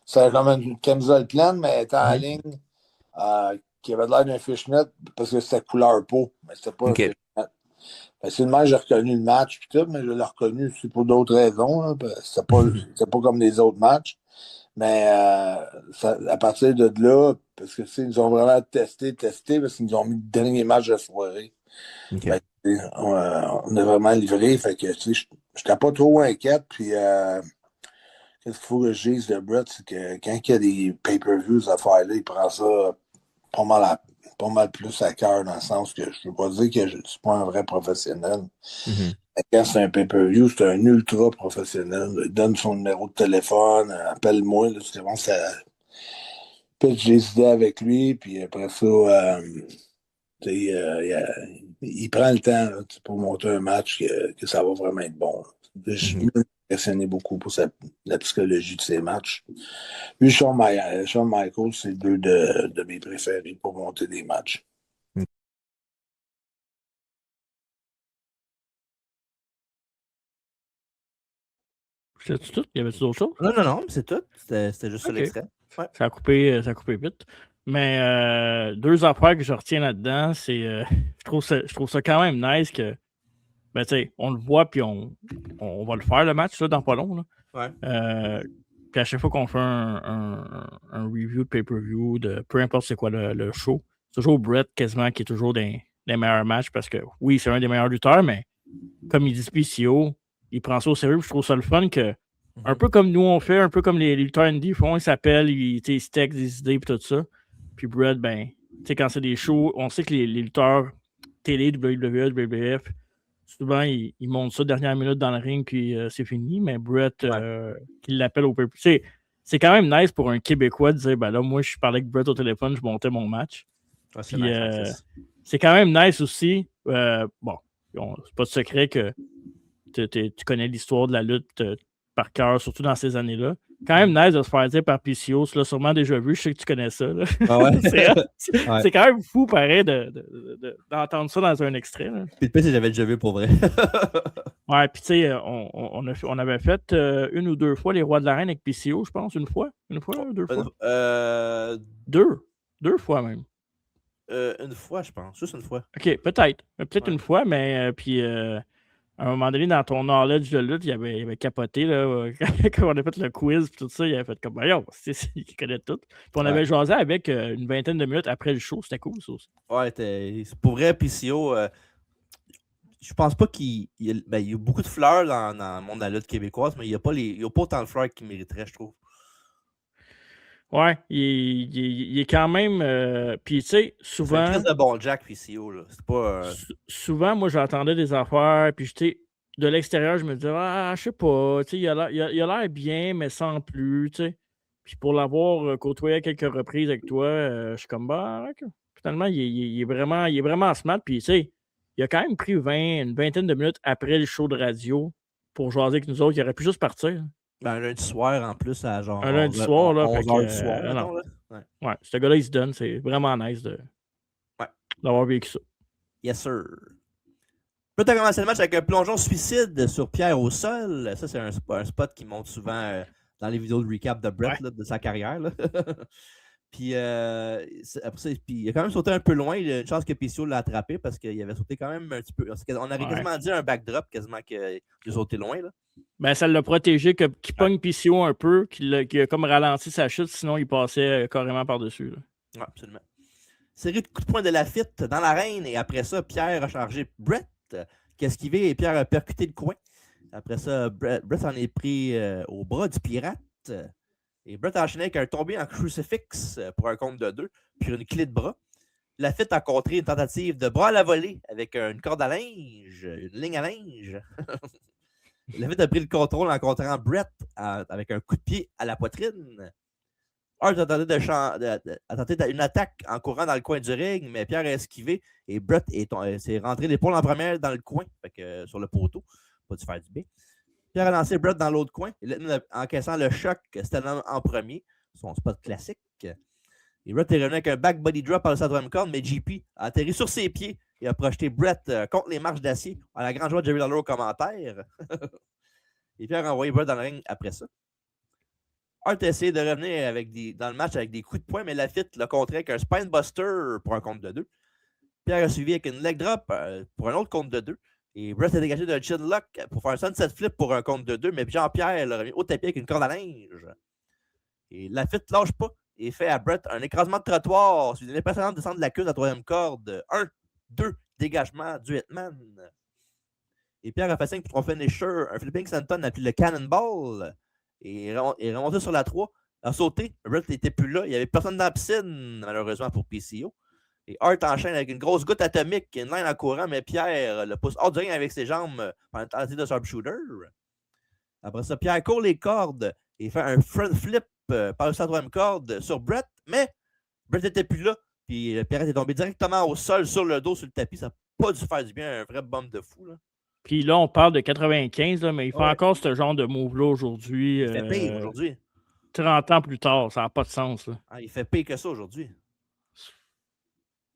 C'était comme une camisole pleine, mais elle était en ligne. Qui avait l'air d'un fishnet parce que c'était couleur peau, mais c'était pas un fishnet. C'est le même j'ai reconnu le match pis tout, mais je l'ai reconnu aussi pour d'autres raisons. Là, c'était pas comme les autres matchs. Mais à partir de là, parce que ils nous ont vraiment testé, parce qu'ils nous ont mis le dernier match de la soirée. Fait, on a vraiment livré. Fait que j'étais pas trop inquiète. Puis qu'est-ce qu'il faut que je dise de Brett, c'est que quand il y a des pay-per-views à faire là, il prend ça pas mal plus à cœur, dans le sens que je ne veux pas dire que je ne suis pas un vrai professionnel. Quand c'est un pay-per-view, c'est un ultra professionnel. Il donne son numéro de téléphone, appelle-moi, c'est bon, ça pitch des idées avec lui, puis après ça, il prend le temps là, pour monter un match que ça va vraiment être bon. Je suis impressionné beaucoup pour la psychologie de ces matchs. Lui, Shawn Michaels, c'est deux de mes préférés pour monter des matchs. C'est tout? Y avait-tu d'autres choses? Non, c'est tout. C'était juste l'extrait. Ouais. Ça a coupé vite. Mais 2 affaires que je retiens là-dedans, c'est je trouve ça quand même nice que ben, tu sais, on le voit puis on va le faire le match là, dans pas long. Là. Ouais. Puis à chaque fois qu'on fait un review de pay-per-view, de peu importe c'est quoi le show, c'est toujours Brett quasiment qui est toujours des meilleurs matchs parce que oui, c'est un des meilleurs lutteurs, mais comme il dit PCO, il prend ça au sérieux. Je trouve ça le fun que, un peu comme nous on fait, un peu comme les lutteurs indie font, ils s'appellent, ils se textent des idées et tout ça. Puis Brett, ben, tu sais, quand c'est des shows, on sait que les lutteurs télé, WWE, WWF, souvent, ils montent ça dernière minute dans le ring, puis c'est fini. Mais Brett, qui l'appelle au pay-per-view, c'est quand même nice pour un Québécois de dire, ben là, moi, je parlais avec Brett au téléphone, je montais mon match. C'est puis nice, c'est quand même nice aussi. Bon, c'est pas de secret que tu connais l'histoire de la lutte par cœur, surtout dans ces années-là. Quand même nice de se faire dire par PCO, tu l'as sûrement déjà vu, je sais que tu connais ça. Là. Ah ouais? c'est quand même fou, pareil, d'entendre ça dans un extrait. Là. Puis le pire, c'est que j'avais déjà vu pour vrai. Ouais, puis tu sais, on avait fait une ou deux fois les Rois de l'arène avec PCO, je pense, une fois, deux fois. Deux fois même. Une fois, je pense. Juste une fois. OK, peut-être. Peut-être une fois, mais puis à un moment donné, dans ton knowledge de lutte, il avait capoté là, quand on a fait le quiz et tout ça, il avait fait comme voyons, il connaît tout. Puis on avait jasé avec une vingtaine de minutes après le show, c'était cool ça aussi. Ouais, c'est pour vrai, PCO. Je pense pas qu'il y a beaucoup de fleurs dans le monde de la lutte québécoise, mais il n'y a pas autant de fleurs qu'il mériterait, je trouve. Ouais, il est quand même. Puis tu sais, souvent. C'est un de bon Jack PCO, là. C'est pas. Souvent, moi, j'entendais des affaires, puis de l'extérieur, je me disais, ah, je sais pas, tu sais, il a l'air bien, mais sans plus, tu sais. Puis pour l'avoir côtoyé à quelques reprises avec toi, je suis comme, bah, ok. Finalement, il est vraiment smart, puis tu sais, il a quand même pris une vingtaine de minutes après le show de radio pour jaser avec nous autres. Il aurait pu juste partir. Ben, un lundi soir, en plus, à genre. Un lundi soir, là. 11h du soir, non. Là. Ouais, ce gars-là, il se donne. C'est vraiment nice d'avoir vécu ça. Yes, sir. Puis tu as commencé le match avec un plongeon suicide sur Pierre au sol. Ça, c'est un spot qui monte souvent dans les vidéos de recap de Brett, là, de sa carrière. Là. Puis, après ça, il a quand même sauté un peu loin. Il a une chance que PCO l'a attrapé parce qu'il avait sauté quand même un petit peu. On aurait quasiment dit un backdrop, quasiment qu'il a sauté loin. Là. Ben, ça l'a protégé, qu'il pogne PCO un peu, qu'il a comme ralenti sa chute, sinon il passait carrément par-dessus. Oui, absolument. Série de coups de poing de Lafitte dans l'arène, et après ça, Pierre a chargé Brett, qui a esquivé, et Pierre a percuté le coin. Après ça, Brett s'en est pris au bras du pirate. Et Brett a enchaîné avec un tombé en crucifix pour un compte de 2, puis une clé de bras. Lafitte a contré une tentative de bras à la volée avec une corde à linge, une ligne à linge. Lafitte a pris le contrôle en contrant Brett avec un coup de pied à la poitrine. Hart a tenté une attaque en courant dans le coin du ring, mais Pierre a esquivé et Brett s'est rentré l'épaule en première dans le coin, sur le poteau. Pas dû faire du bien. Pierre a lancé Brett dans l'autre coin, encaissant le choc, c'était en premier, son spot classique. Et Brett est revenu avec un back body drop par le centre corde, mais JP a atterri sur ses pieds et a projeté Brett contre les marches d'acier, à la grande joie de Jerry Lawler au commentaire. Et Pierre a envoyé Brett dans le ring après ça. Hart a essayé de revenir dans le match avec des coups de poing, mais Lafitte l'a contré avec un spinebuster pour un compte de 2. Pierre a suivi avec une leg drop pour un autre compte de 2. Et Brett a dégagé d'un chin lock pour faire un sunset flip pour un compte de 2, mais Jean-Pierre l'a remis au tapis avec une corde à linge. Et Lafitte lâche pas et fait à Brett un écrasement de trottoir sur une impressionnante descente de la queue de la troisième corde. 1, 2, dégagement du Hitman. Et Pierre a fait 5 pour son finisher, un flipping senton appelé le Cannonball. Et est remonté sur la 3, a sauté. Brett n'était plus là. Il n'y avait personne dans la piscine, malheureusement, pour PCO. Et Hart enchaîne avec une grosse goutte atomique, une ligne en courant, mais Pierre le pousse hors du ring avec ses jambes pendant une tentative de sharpshooter. Après ça, Pierre court les cordes et fait un front flip par le troisième corde sur Brett, mais Brett n'était plus là. Puis Pierre est tombé directement au sol, sur le dos, sur le tapis. Ça n'a pas dû faire du bien, un vrai bump de fou. Là. Puis là, on parle de 95, là, mais il fait encore ce genre de move-là aujourd'hui. Il fait pire aujourd'hui. 30 ans plus tard, ça n'a pas de sens. Là. Ah, il fait pire que ça aujourd'hui.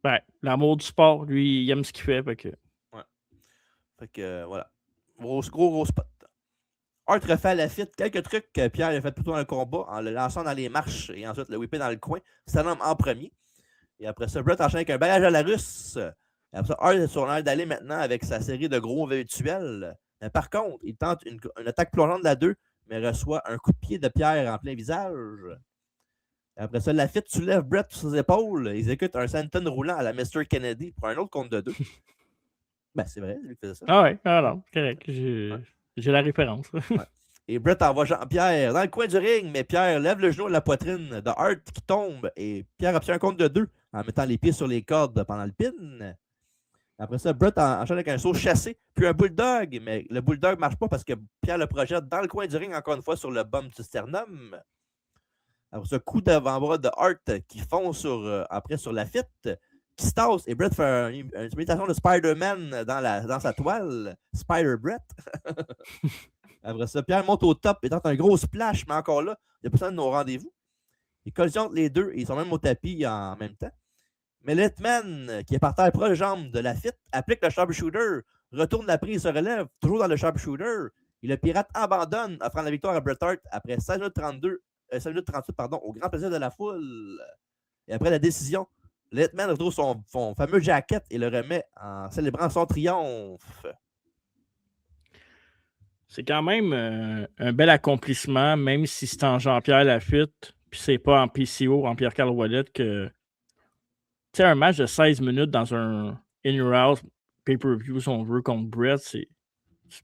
Ben, l'amour du sport, lui, il aime ce qu'il fait. Fait que... Ouais. Fait que, voilà. Gros spot. Hart refait à Lafitte quelques trucs que Pierre a fait plutôt dans le combat en le lançant dans les marches et ensuite le whippé dans le coin. C'est un homme en premier. Et après ça, Brett enchaîne avec un bagage à la russe. Et après ça, Hart est sur l'air d'aller maintenant avec sa série de gros virtuels. Mais par contre, il tente une attaque plongeante de la 2, mais reçoit un coup de pied de Pierre en plein visage. Et après ça, Lafitte soulève Brett sur ses épaules. Il exécute un senton roulant à la Mr. Kennedy pour un autre compte de 2. Ben, c'est vrai, lui qui faisait ça. Ah ouais, non, correct. Ouais. J'ai la référence. Et Brett envoie Jean-Pierre dans le coin du ring, mais Pierre lève le genou à la poitrine de Hart qui tombe et Pierre obtient un compte de 2 en mettant les pieds sur les cordes pendant le pin. Après ça, Brett enchaîne avec un saut chassé, puis un bulldog, mais le bulldog ne marche pas parce que Pierre le projette dans le coin du ring encore une fois sur le bump du sternum. Après ça, coup d'avant-bras de Hart qui fond après sur la fitte, qui se tasse et Brett fait une imitation de Spider-Man dans sa toile. Spider-Brett. Après ça, Pierre monte au top et tente un gros splash, mais encore là, il n'y a personne au rendez-vous. Il collisionne les deux et ils sont même au tapis en même temps. Mais Litman, qui est par terre proche jambe de la fitte, applique le sharpshooter, retourne la prise, se relève, toujours dans le sharpshooter. Et le pirate abandonne, offrant la victoire à Bret Hart après 16 minutes 38, au grand plaisir de la foule. Et après la décision, Litman retrouve son fameux jacket et le remet en célébrant son triomphe. C'est quand même un bel accomplissement, même si c'est en Jean-Pierre Lafitte, puis c'est pas en PCO, en Pierre-Carl Ouellet, que tu sais, un match de 16 minutes dans un In-Your-House pay-per-view, si on veut, contre Brett, c'est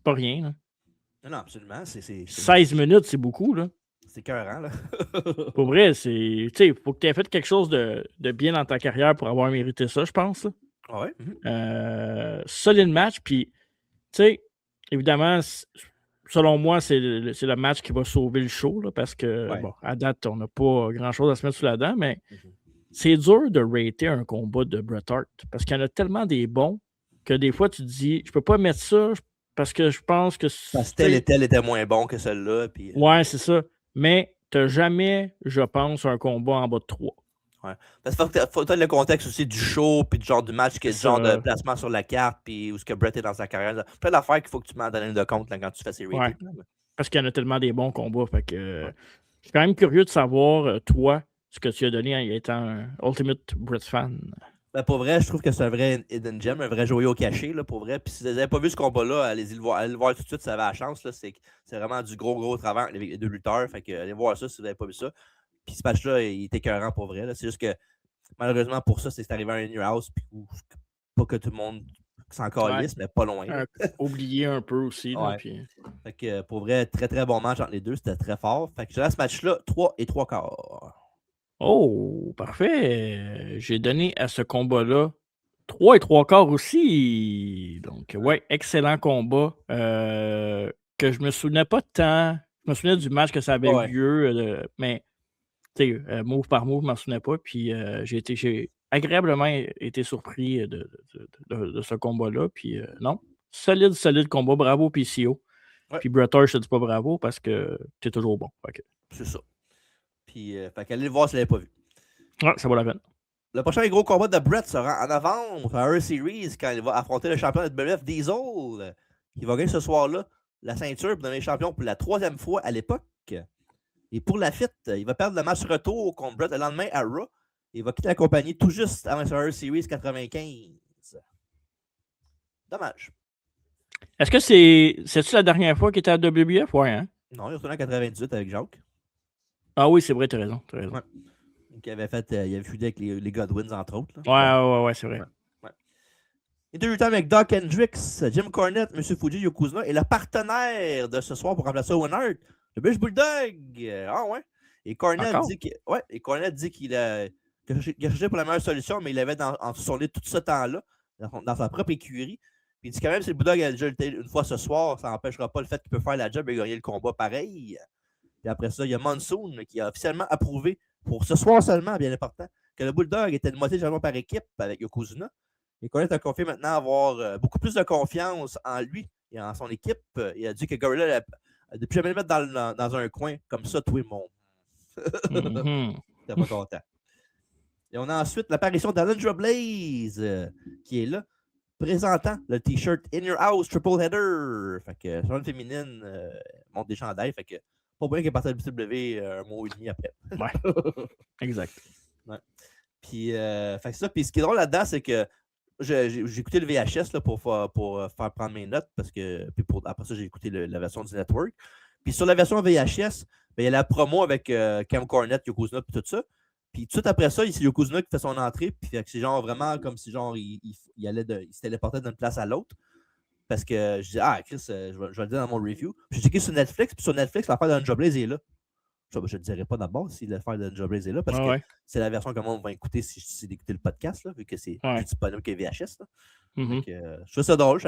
pas rien. Là. Non, absolument. 16 minutes, c'est beaucoup. Là. C'est écœurant, là. Pour vrai, c'est. Tu sais, faut que tu aies fait quelque chose de bien dans ta carrière pour avoir mérité ça, je pense. Là. Ouais. Solide match, puis, tu sais, évidemment, selon moi, c'est le match qui va sauver le show, là, parce que, bon, à date, on n'a pas grand-chose à se mettre sous la dent, mais c'est dur de rater un combat de Bret Hart, parce qu'il y en a tellement des bons que des fois, tu te dis, je peux pas mettre ça parce que je pense que... Parce que tel et tel était moins bon que celui-là. Puis... Ouais, c'est ça. Mais tu n'as jamais, je pense, un combat en bas de 3. Ouais. Parce qu'il faut le contexte aussi du show, puis du genre du match, du genre de placement sur la carte, puis où ce que Bret est dans sa carrière. Plein d'affaires qu'il faut que tu m'en donnes de compte là, quand tu fais ces ratings. Ouais. Parce qu'il y en a tellement des bons combats. Fait que, je suis quand même curieux de savoir, toi, ce que tu as donné en étant un Ultimate Bret fan. Ben, pour vrai, je trouve que c'est un vrai hidden gem, un vrai joyau caché, là, pour vrai. Puis si vous n'avez pas vu ce combat-là, allez le voir tout de suite, ça va la chance. Là. C'est vraiment du gros travail avec les deux lutteurs. Fait que allez voir ça si vous n'avez pas vu ça. Puis ce match-là, il est écœurant pour vrai. C'est juste que malheureusement pour ça, c'est arrivé à un New House. Puis pas que tout le monde s'en calisse, mais pas loin. Oublié un peu aussi. Là, puis... Fait que pour vrai, très très bon match entre les deux. C'était très fort. Fait que je laisse ce match-là 3 3/4. Oh, parfait. J'ai donné à ce combat-là 3 3/4 aussi. Donc, ouais, excellent combat. Que je me souvenais pas tant. Je me souvenais du match que ça avait eu lieu, mais tu sais, move par move, je m'en souvenais pas. Puis j'ai agréablement été surpris de ce combat-là. Puis non, solide combat. Bravo, PCO. Ouais. Puis Bret Hart, je te dis pas bravo parce que tu es toujours bon. Okay. C'est ça. Puis, fait qu'allez le voir si vous ne l'avez pas vu. Ouais, ça vaut la peine. Le prochain gros combat de Bret sera en novembre à Earth Series quand il va affronter le champion de WWF Diesel. Il va gagner ce soir-là la ceinture pour devenir champion pour la 3e fois à l'époque. Et pour la fitte, il va perdre le match retour contre Bret le lendemain à Raw. Il va quitter la compagnie tout juste avant Earth Series 95. Dommage. Est-ce que c'est-tu la dernière fois qu'il était à WWF? Ouais, hein? Non, il est retourné en 98 avec Jacques. Ah oui, c'est vrai, t'as raison. Ouais. Donc, il avait feudé avec les Godwins, entre autres. Là. Ouais, c'est vrai. Ouais. Il est de avec Doc Hendricks, Jim Cornette, M. Fuji Yokozuna et le partenaire de ce soir pour remplacer Owen Hart, le British Bulldog. Ah ouais. Et Cornette dit qu'il a cherché pour la meilleure solution, mais il avait en son lit tout ce temps-là, dans sa propre écurie. Puis il dit quand même, si le Bulldog a déjà lutté une fois ce soir, ça n'empêchera pas le fait qu'il peut faire la job et gagner le combat pareil. Et après ça, il y a Monsoon qui a officiellement approuvé, pour ce soir seulement, bien important, que le Bulldog était une moitié de par équipe avec Yokozuna. Et Cornette a confié maintenant avoir beaucoup plus de confiance en lui et en son équipe. Il a dit que Gorilla ne plus jamais le mettre dans un coin comme ça, tout le monde. T'es pas content. Et on a ensuite l'apparition d'Alundra Blaze qui est là, présentant le t-shirt In Your House Triple Header. Fait que sur une féminine monte des chandails. Fait que pas bien qu'elle est partie à WCW un mois et demi après. Ouais. Exact. Ouais. Puis, fait que ça. Puis ce qui est drôle là-dedans, c'est que j'ai écouté le VHS là, pour faire prendre mes notes. Parce que après ça, j'ai écouté la version du network. Puis sur la version VHS, ben, il y a la promo avec Cam Cornette, Yokozuna et tout ça. Puis tout de suite après ça, c'est Yokozuna qui fait son entrée. Puis c'est genre vraiment comme si genre il se téléportait d'une place à l'autre. parce que je dis, Chris, je vais le dire dans mon review. Puis j'ai checké sur Netflix, puis sur Netflix, l'affaire de Ninja Blaze est là. Je ne le dirai pas d'abord si l'affaire de Ninja Blaze est là, parce que c'est la version que le monde va écouter si je décide d'écouter le podcast, là, vu que c'est plus disponible que VHS. Là. Je trouve ça drôle.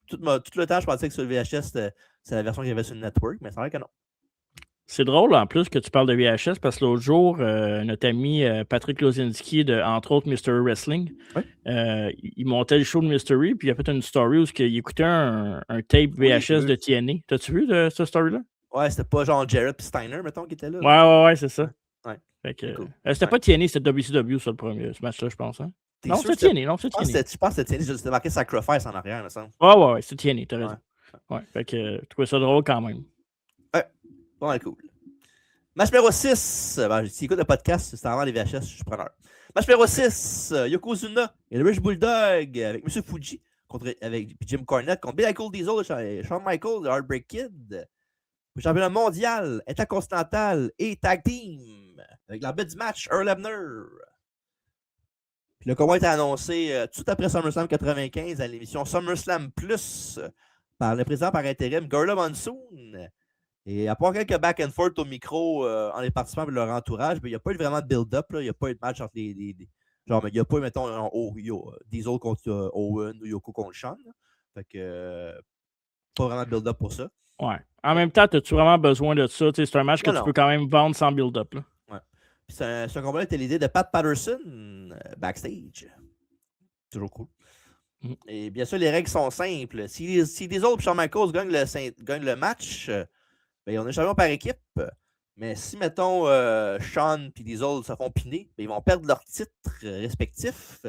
Tout le temps, je pensais que sur le VHS, c'est la version qu'il y avait sur le network, mais c'est vrai que non. C'est drôle en plus que tu parles de VHS parce que l'autre jour, notre ami Patrick Lozinski, entre autres Mystery Wrestling, il montait le show de Mystery, puis il a fait une story où il écoutait un tape VHS de TNA. T'as-tu vu de cette story-là? Ouais, c'était pas genre Jarrett et Steiner, mettons, qui était là. Ouais, c'est ça. Ouais. Cool. C'était pas TNA, c'était WCW, ça, ce match-là, je pense. Hein? Non, c'était TNA. Je pense que c'était TNA, c'était marqué Sacrifice en arrière, me semble. Ouais, c'était TNA, t'as raison. Ouais, fait que je trouvais ça drôle quand même. Ouais, cool. Match numéro 6. Si écoute le podcast, c'est vraiment les VHS, je suis preneur. Match numéro 6. Yokozuna et le Rich Bulldog avec M. Fuji avec Jim Cornette contre Bill Cool Diesel et Shawn Michaels, le Heartbreak Kid. Le championnat mondial, intercontinental et tag team avec l'arbitre du match, Earl Hebner. Puis le combat a été annoncé tout après SummerSlam 95 à l'émission SummerSlam Plus par le président par intérim, Gorilla Monsoon. Et à part quelques back and forth au micro en les participants et leur entourage, il n'y a pas eu vraiment de build-up. Il n'y a pas eu de match entre les genre, il n'y a pas eu, mettons, Diesel contre Owen ou Yoko contre Shawn. Fait que pas vraiment de build-up pour ça. Ouais. En même temps, as-tu vraiment besoin de ça? C'est un match que tu peux quand même vendre sans build-up. Là. Ouais. Puis ce combat-là était l'idée de Pat Patterson backstage. Toujours cool. Et bien sûr, les règles sont simples. Si Diesel et Shawn Michaels gagnent le match, ben, on est champion par équipe. Mais si, mettons, Shawn et Diesel se font piner, ben, ils vont perdre leurs titres respectifs.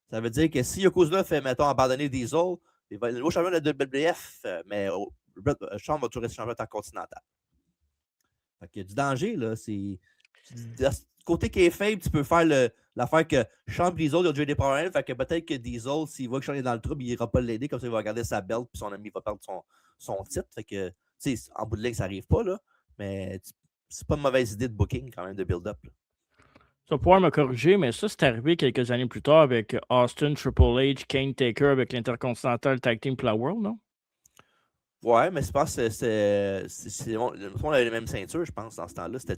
Ça veut dire que si Yokozuna fait, mettons, abandonner Diesel, il va être le nouveau champion de la WWF, mais Shawn va toujours rester champion intercontinental. Fait qu'il y a du danger, là. Côté qui est faible, tu peux faire l'affaire que Shawn et Diesel ont déjà des problèmes. Fait que peut-être que Diesel, s'il voit que Shawn est dans le trouble, il n'ira pas l'aider, comme ça, il va garder sa belt, puis son ami va perdre son titre. Fait que, tu sais, en bout de ligne, ça n'arrive pas, là. Mais c'est pas une mauvaise idée de booking, quand même, de build-up. Tu vas pouvoir me corriger, mais ça, c'est arrivé quelques années plus tard avec Austin, Triple H, Kane Taker avec l'Intercontinental Tag Team pour la World, non? Ouais, mais je pense que on avait les mêmes ceintures, je pense, dans ce temps-là. C'était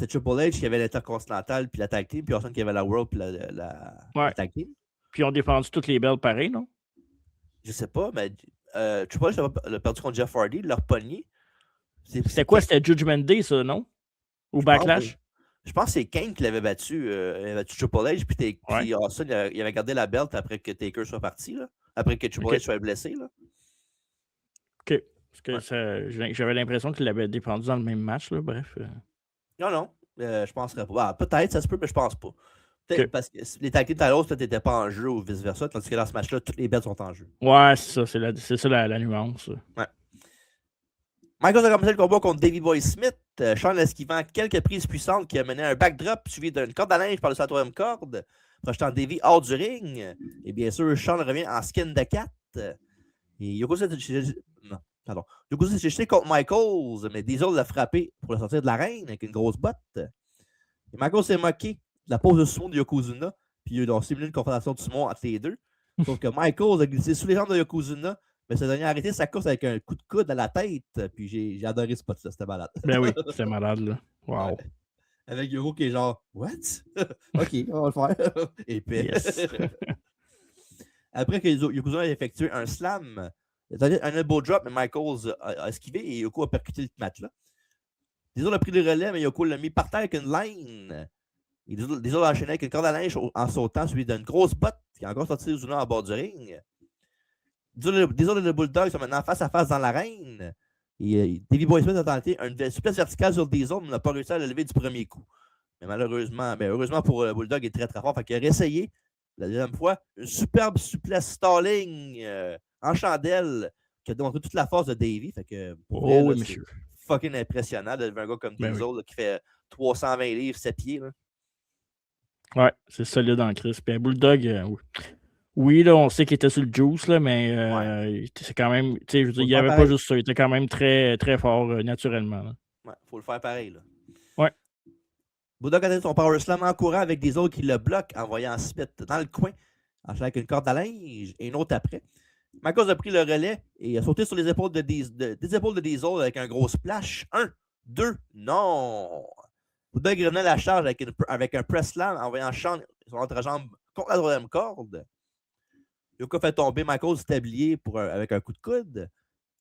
Triple H qui avait l'Intercontinental puis la Tag Team, puis Austin qui avait la World puis la Tag Team. Puis ils ont défendu toutes les belts pareil, non? Je sais pas, mais Triple H a perdu contre Jeff Hardy, leur pogné. C'était quoi? C'était Judgment Day, ça, non? Ou Backlash? Je pense que c'est Kane qui l'avait battu. Il avait battu Triple H, puis Austin, il avait gardé la belt après que Taker soit parti, là. Après que Triple H soit blessé, là. OK. Parce que j'avais l'impression qu'il l'avait défendu dans le même match, là. Bref. Non. Je penserais pas. Peut-être, ça se peut, mais je pense pas. Peut-être parce que les tag team Talos, peut-être, n'étaient pas en jeu ou vice-versa, tandis que dans ce match-là, toutes les belts sont en jeu. Ouais, c'est ça. C'est ça la nuance. Ouais. Michaels a commencé le combat contre Davey Boy Smith, Shawn esquivant quelques prises puissantes qui a mené un backdrop suivi d'une corde à linge par le sa troisième corde, projetant Davey hors du ring. Et bien sûr, Shawn revient en skin de cat. Et Yokozuna s'est jeté contre Michaels, mais Diesel l'a frappé pour le sortir de l'arène avec une grosse botte. Et Michaels s'est moqué de la pose de sumo de Yokozuna, puis ils ont simulé une confrontation de sumo entre les deux. Sauf que Michaels a glissé sous les jambes de Yokozuna, mais ce dernier a arrêté sa course avec un coup de coude à la tête. Puis j'ai adoré ce spot-là, c'était malade. Ben oui, c'était malade, là. Wow. Ouais. Avec Yoko qui est genre, what? Ok, on va le faire. Et puis, yes. Après que Yokozuna a effectué un slam, il a donné un elbow drop, mais Michaels a esquivé et Yoko a percuté le match-là. Diesel a pris le relais, mais Yoko l'a mis par terre avec une line. Diesel a enchaîné avec une corde à linge en sautant, suivi d'une grosse botte qui a encore sorti Yokozuna en bord du ring. Diesel et le Bulldog sont maintenant face à face dans l'arène. Et Davey Boy Smith a tenté une souplesse verticale sur Diesel, mais n'a pas réussi à le lever du premier coup. Mais malheureusement, heureusement pour le Bulldog, il est très très fort. Fait qu'il a réessayé la deuxième fois une superbe souplesse stalling en chandelle qui a démontré toute la force de Davey. Fait que oui, monsieur. Fucking impressionnant de lever un gars comme Diesel là, qui fait 320 livres, 7 pieds. Là. Ouais, c'est solide en crise. Puis un Bulldog, oui, là, on sait qu'il était sur le juice, là, mais c'est quand même. Tu sais, je veux dire, il n'y avait pas juste ça. Il était quand même très, très fort naturellement. Là. Ouais, faut le faire pareil. Là. Ouais. Bulldog a donné son power slam en courant avec des autres qui le bloquent, envoyant Smith dans le coin, avec une corde à linge et une autre après. Michaels a pris le relais et a sauté sur les épaules des épaules de Diesel avec un gros splash. 1, 2, non! Bulldog revenait à la charge avec un press slam en envoyant Shawn son entrejambe contre la troisième corde. Yoko fait tomber Michaels du tablier avec un coup de coude.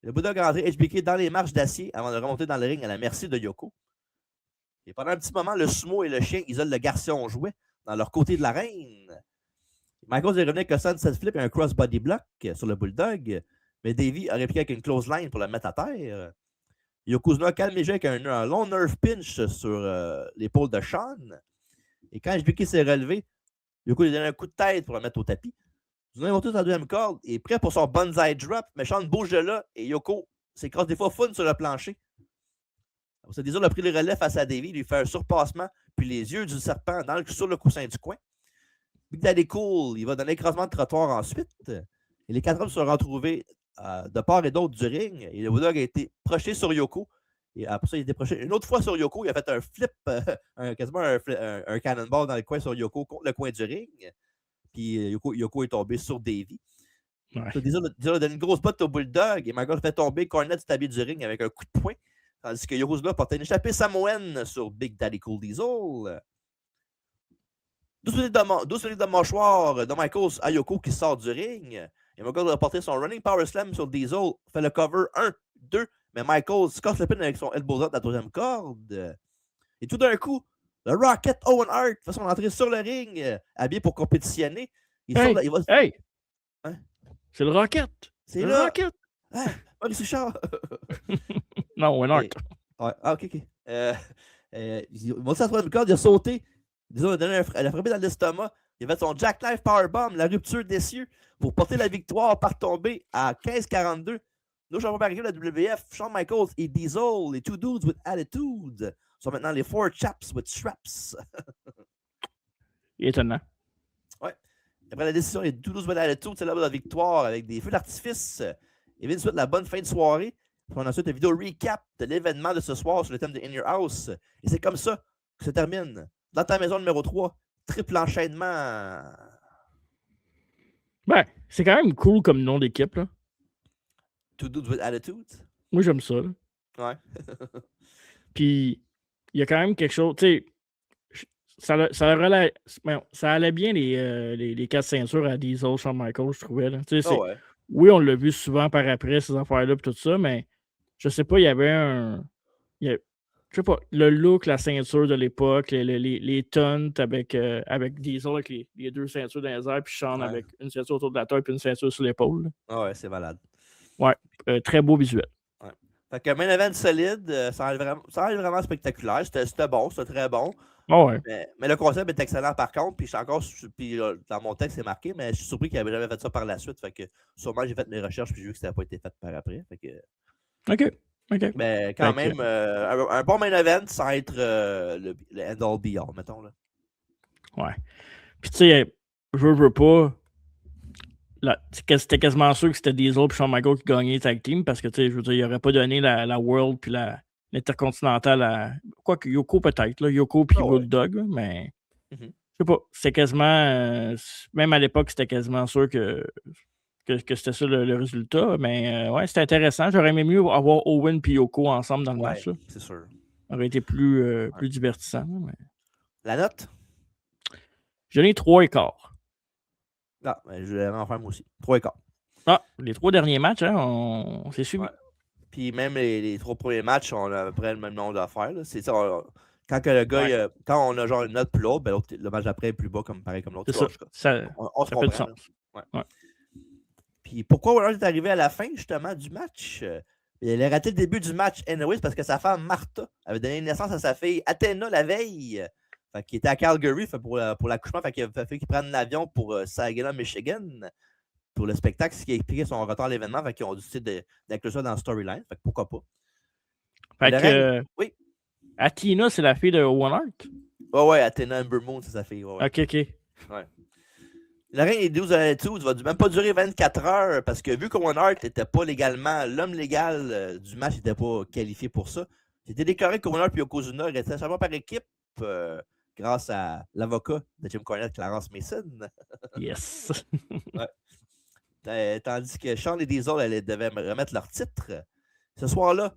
Le Bulldog a rentré HBK dans les marches d'acier avant de remonter dans le ring à la merci de Yoko. Et pendant un petit moment, le sumo et le chien isolent le garçon jouet dans leur côté de l'arène. Michaels est revenu avec un sunset flip et un crossbody block sur le Bulldog, mais Davey a répliqué avec une close line pour le mettre à terre. Yokozuna a calmé le jeu avec un long nerve pinch sur l'épaule de Shawn. Et quand HBK s'est relevé, Yoko lui a donné un coup de tête pour le mettre au tapis. Zuna est monté sur la deuxième corde et est prêt pour son banzai drop, mais Shawn bouge de là et Yoko s'écrase des fois fun sur le plancher. Diesel a pris le relais face à Davey, lui fait un surpassement, puis les yeux du serpent sur le coussin du coin. Big Daddy Cool, il va dans l'écrasement de trottoir ensuite. Et les 4 hommes se sont retrouvés de part et d'autre du ring. Et le Bulldog a été projeté sur Yoko. Et après ça, il a été projeté une autre fois sur Yoko. Il a fait un flip, quasiment un cannonball dans le coin sur Yoko contre le coin du ring. Puis Yoko est tombé sur Davey. Ouais. Diesel a donné une grosse botte au Bulldog. Et Michael fait tomber Cornette du tablier du ring avec un coup de poing. Tandis que Yokozuna portait une échappée samoenne sur Big Daddy Cool Diesel. 12 minutes de mâchoire de Michaels à Yoko qui sort du ring. Et Michaels a porté son running power slam sur Diesel. Fait le cover 1, 2. Mais Michaels casse le pin avec son elbow drop de la troisième corde. Et tout d'un coup, le Rocket Owen Hart fait son entrée sur le ring, habillé pour compétitionner. Hey! Hein? C'est le Rocket! C'est le là! Rocket! Ah, Maurice Richard! Non, Owen Hart. Ouais. Ah, ok. Il monte sur la troisième corde, il a sauté. Disons, elle a frappé dans l'estomac. Il a fait son Jackknife Powerbomb, la rupture des cieux, pour porter la victoire par tomber à 15-42. Nos champions par équipe de la WWF, Shawn Michaels et Diesel, les Two Dudes with Attitude, sont maintenant les Four Chaps with Straps. Étonnant. Ouais. Après la décision, les Two Dudes with Attitude célèbrent la victoire avec des feux d'artifice. Et vient ensuite la bonne fin de soirée. On a ensuite une vidéo recap de l'événement de ce soir sur le thème de In Your House. Et c'est comme ça que se termine. Dans ta maison numéro 3, triple enchaînement. Ben, c'est quand même cool comme nom d'équipe, là. Two Dudes with Attitude. Moi, j'aime ça, là. Ouais. Puis, il y a quand même quelque chose, tu sais, ça allait bien les 4 ceintures à Diesel, Shawn Michaels, je trouvais, là. Tu sais, Oh ouais. oui, on l'a vu souvent par après, ces affaires-là, puis tout ça, mais je sais pas, il y avait je sais pas, le look, la ceinture de l'époque, les taunts avec Diesel, avec les 2 ceintures dans les airs, puis Shawn avec une ceinture autour de la tête, puis une ceinture sur l'épaule. Ah ouais, c'est malade. Ouais, très beau visuel. Ouais. Fait que main event solide, ça a l'air vraiment spectaculaire. C'était bon, c'était très bon. Oh ouais. Mais le concept est excellent par contre, puis dans mon texte c'est marqué, mais je suis surpris qu'il n'avait jamais fait ça par la suite. Fait que sûrement j'ai fait mes recherches puis j'ai vu que ça n'a pas été fait par après. Fait que... OK. Mais quand même, un bon main event sans être le end-all be-all, mettons. Là. Ouais. Puis tu sais, je veux pas. C'était quasiment sûr que c'était Diesel et Shawn Michaels qui gagnaient les tag team parce que, tu sais, je veux dire, il n'aurait pas donné la World puis l'Intercontinental à. Quoique Yoko peut-être, là, Yoko puis Bulldog, là, mais. Je sais pas. C'était quasiment. Même à l'époque, c'était quasiment sûr que c'était ça le résultat. Mais ouais, c'était intéressant. J'aurais aimé mieux avoir Owen et Yoko ensemble dans le match. Là. C'est sûr. Ça aurait été plus divertissant. Là, mais... La note? J'en ai 3,5. Ah, je vais en faire moi aussi. 3,5. Ah, les 3 derniers matchs, hein, on s'est suivi. Ouais. Puis même les 3 premiers matchs, on a à peu près le même nombre d'affaires. C'est ça. Quand que le gars, quand on a genre une note plus haute, ben le match d'après est plus bas, pareil comme l'autre. C'est ça. On se fait du sens. Ouais. Puis pourquoi Warner est arrivé à la fin, justement, du match? Il a raté le début du match anyways parce que sa femme, Martha, avait donné naissance à sa fille Athena la veille. Fait qu'il était à Calgary pour l'accouchement. Fait qu'il a fallu qu'il prenne l'avion pour Saginaw, Michigan pour le spectacle, ce qui expliquait son retard à l'événement. Fait qu'ils ont décidé d'inclure ça dans le storyline. Fait que pourquoi pas? Fait que, oui. Athena, c'est la fille de Owen Hart? Ouais, Athena Ember Moon, c'est sa fille. Ouais. OK. Ouais. Le règne des 12 Attitudes va même pas durer 24 heures parce que vu qu'Owen Hart n'était pas légalement l'homme légal du match, n'était pas qualifié pour ça. C'était déclaré qu'Owen Hart et Yokozuna restaient seulement par équipe grâce à l'avocat de Jim Cornette, Clarence Mason. Yes. Ouais. Tandis que Shawn et Diesel devaient remettre leur titre ce soir-là,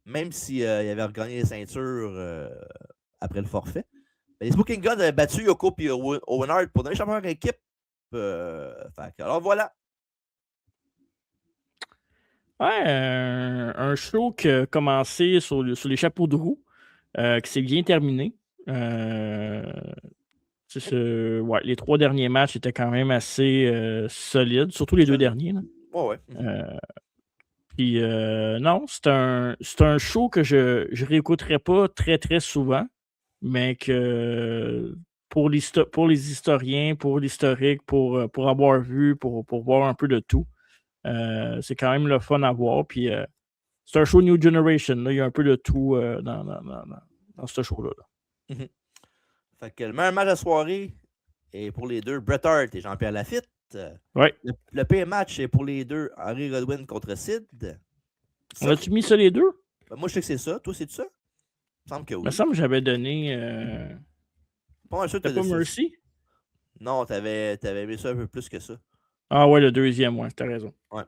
même s'ils avaient regagné les ceintures après le forfait. Mais les Smoking Guns avaient battu Yoko et Owen Hart pour donner champion par équipe. Alors voilà. Ouais, un show qui a commencé sur les chapeaux de roue, qui s'est bien terminé. Ouais, les 3 derniers matchs étaient quand même assez solides, surtout les 2 derniers. Là. Ouais. Puis non, c'est un show que je ne réécouterai pas très, très souvent, mais que pour les historiens, pour l'historique, pour avoir vu, pour voir un peu de tout, c'est quand même le fun à voir. Puis c'est un show New Generation. Là. Il y a un peu de tout dans ce show-là. Mm-hmm. Fait que le meilleur match de la soirée est pour les deux, Bret Hart et Jean-Pierre Lafitte. Ouais. Le pire match est pour les deux, Henry Godwin contre Sid. On a-tu mis ça les deux? Ben, moi, je sais que c'est ça. Toi, c'est ça? Il me semble que oui. Il me semble que j'avais donné. C'était pas Mercy? Non, t'avais mis ça un peu plus que ça. Ah ouais, le deuxième, ouais, t'as raison. Ouais.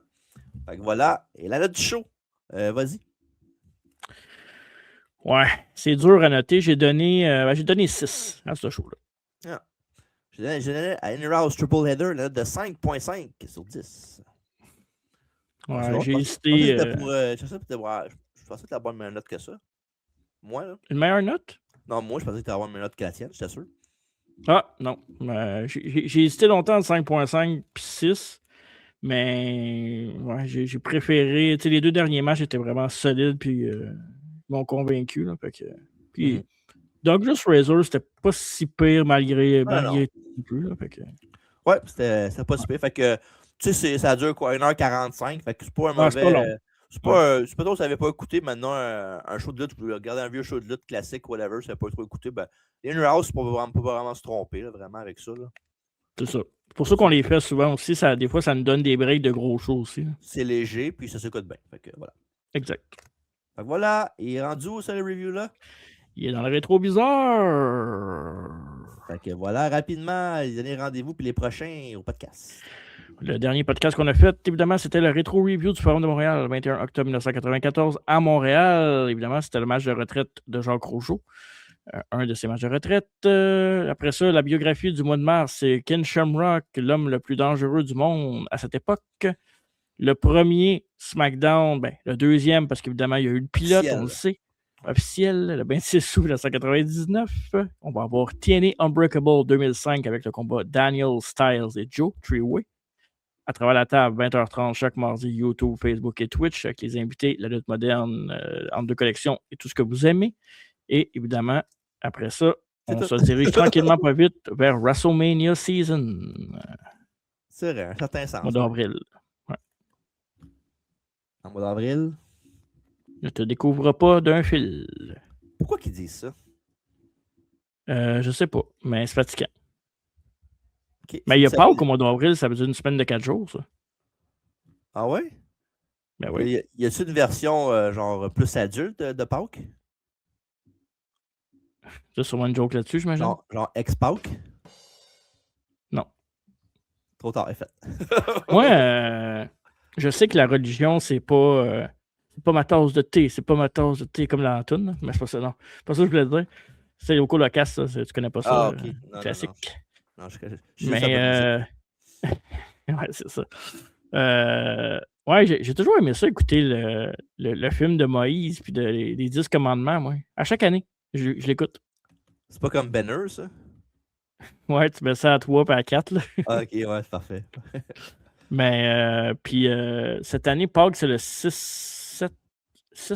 Fait que voilà. Et la note du show. Vas-y. Ouais, c'est dur à noter. J'ai donné 6 à ce show-là. Ah. J'ai donné à In House Triple Header la note de 5.5 sur 10. Ouais, j'ai hésité. Je pensais que tu avais une meilleure note que ça. Moi, là. Une meilleure note? Non, moi, je pensais que tu avais une meilleure note que la tienne, j'étais sûr. Ah, non. J'ai hésité longtemps entre 5.5 puis 6. Mais ouais, j'ai préféré. Tu sais, les 2 derniers matchs étaient vraiment solides. Puis ils m'ont convaincu. Là, puis Douglas Razor, c'était pas si pire malgré tout. Là, ouais, c'était pas si pire. Fait que, tu sais, ça dure quoi, 1h45. Fait que c'est pas un mauvais. C'est pas long. C'est pas trop, ça n'avait pas écouté maintenant un show de lutte. Vous pouvez regarder un vieux show de lutte classique, whatever, ça n'a pas trop écouté. Ben, In House, on ne peut pas vraiment se tromper, là, vraiment, avec ça. Là. C'est ça. C'est pour ça qu'on les fait souvent aussi. Des fois, ça nous donne des breaks de gros shows aussi. Là. C'est léger, puis ça s'écoute bien. Fait que, voilà. Exact. Fait que voilà. Il est rendu où, ça, le review-là? Il est dans le rétro bizarre. Fait que voilà, rapidement, les derniers rendez-vous, puis les prochains au podcast. Le dernier podcast qu'on a fait, évidemment, c'était le rétro review du Forum de Montréal, le 21 octobre 1994 à Montréal. Évidemment, c'était le match de retraite de Jacques Rougeau. Un de ses matchs de retraite. Après ça, la biographie du mois de mars, c'est Ken Shamrock, l'homme le plus dangereux du monde à cette époque. Le premier SmackDown, le deuxième, parce qu'évidemment, il y a eu le pilote, on le sait. Officiel, le 26 août 1999. On va avoir TNA Unbreakable 2005 avec le combat Daniel Styles et Joe Three-Way. À travers la table, 20h30 chaque mardi, YouTube, Facebook et Twitch, avec les invités, la lutte moderne, entre deux collections et tout ce que vous aimez. Et évidemment, après ça, on se dirige tranquillement pas vite vers WrestleMania Season. C'est vrai, un certain sens. Mois d'avril. Ouais. En mois d'avril. Ne te découvre pas d'un fil. Pourquoi qu'ils disent ça? Je sais pas, mais c'est fatigant. Okay. Mais il n'y a pas au mois d'avril, ça veut dire une semaine de 4 jours, ça. Ah ouais? Ben oui. Y a-t-il une version genre plus adulte de Pâques? Tu as sûrement une joke là-dessus, j'imagine? Genre ex-Pâques? Non. Trop tard, est fait. Moi, je sais que la religion, c'est pas ma tasse de thé. C'est pas ma tasse de thé comme la toune, mais c'est pas ça, non. C'est pas ça que je voulais dire. C'est Yoko Locas, ça. Tu connais pas ça? Ah, ok. Non, classique. Non, je mais ouais, c'est ça. Ouais, j'ai toujours aimé ça, écouter le film de Moïse puis les 10 commandements, moi. À chaque année, je l'écoute. C'est pas comme Banner, ça? Ouais, tu mets ça à 3 et à 4. Là. Ah, ok, ouais, c'est parfait. Mais, puis, cette année, Pâques, c'est le 6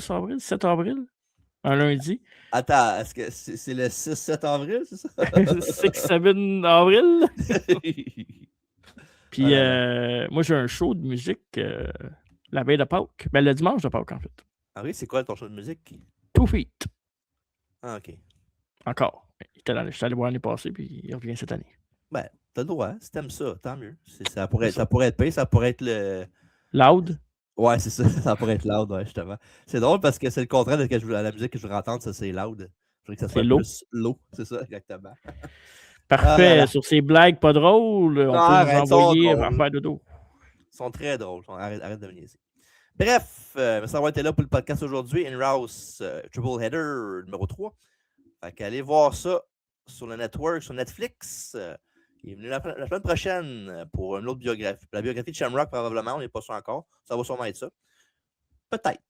avril? 7 avril? Un lundi. Attends, est-ce que c'est le 6-7 avril, c'est ça? 6-7 avril? Puis, moi, j'ai un show de musique la veille de Pâques. Ben, le dimanche de Pâques, en fait. Ah oui, c'est quoi ton show de musique? 2 Feet. Ah, ok. Encore. Je suis allé voir l'année passée, puis il revient cette année. Ben, t'as le droit. Si t'aimes ça, tant mieux. Ça pourrait être payé, ça pourrait être le... Loud? Ouais, c'est ça. Ça pourrait être loud, ouais, justement. C'est drôle parce que c'est le contraire de la musique que je voudrais entendre, ça, c'est loud. Je voudrais que ça soit plus low. C'est ça, exactement. Parfait. Sur ces blagues pas drôles, on peut nous envoyer à faire dodo. Ils sont très drôles. Arrête de me niaiser. Bref, ça va être là pour le podcast aujourd'hui. In-House Triple Header numéro 3. Fait qu'allez voir ça sur le network, sur Netflix. Il est venu la semaine prochaine pour une autre biographie. La biographie de Shamrock, probablement. On n'est pas sûr encore. Ça va sûrement être ça. Peut-être.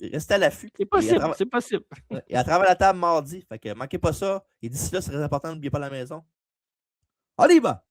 Restez à l'affût. C'est possible, c'est possible. Et à travers la table mardi. Fait que manquez pas ça. Et d'ici là, c'est très important, n'oubliez pas la maison. Allez, bah!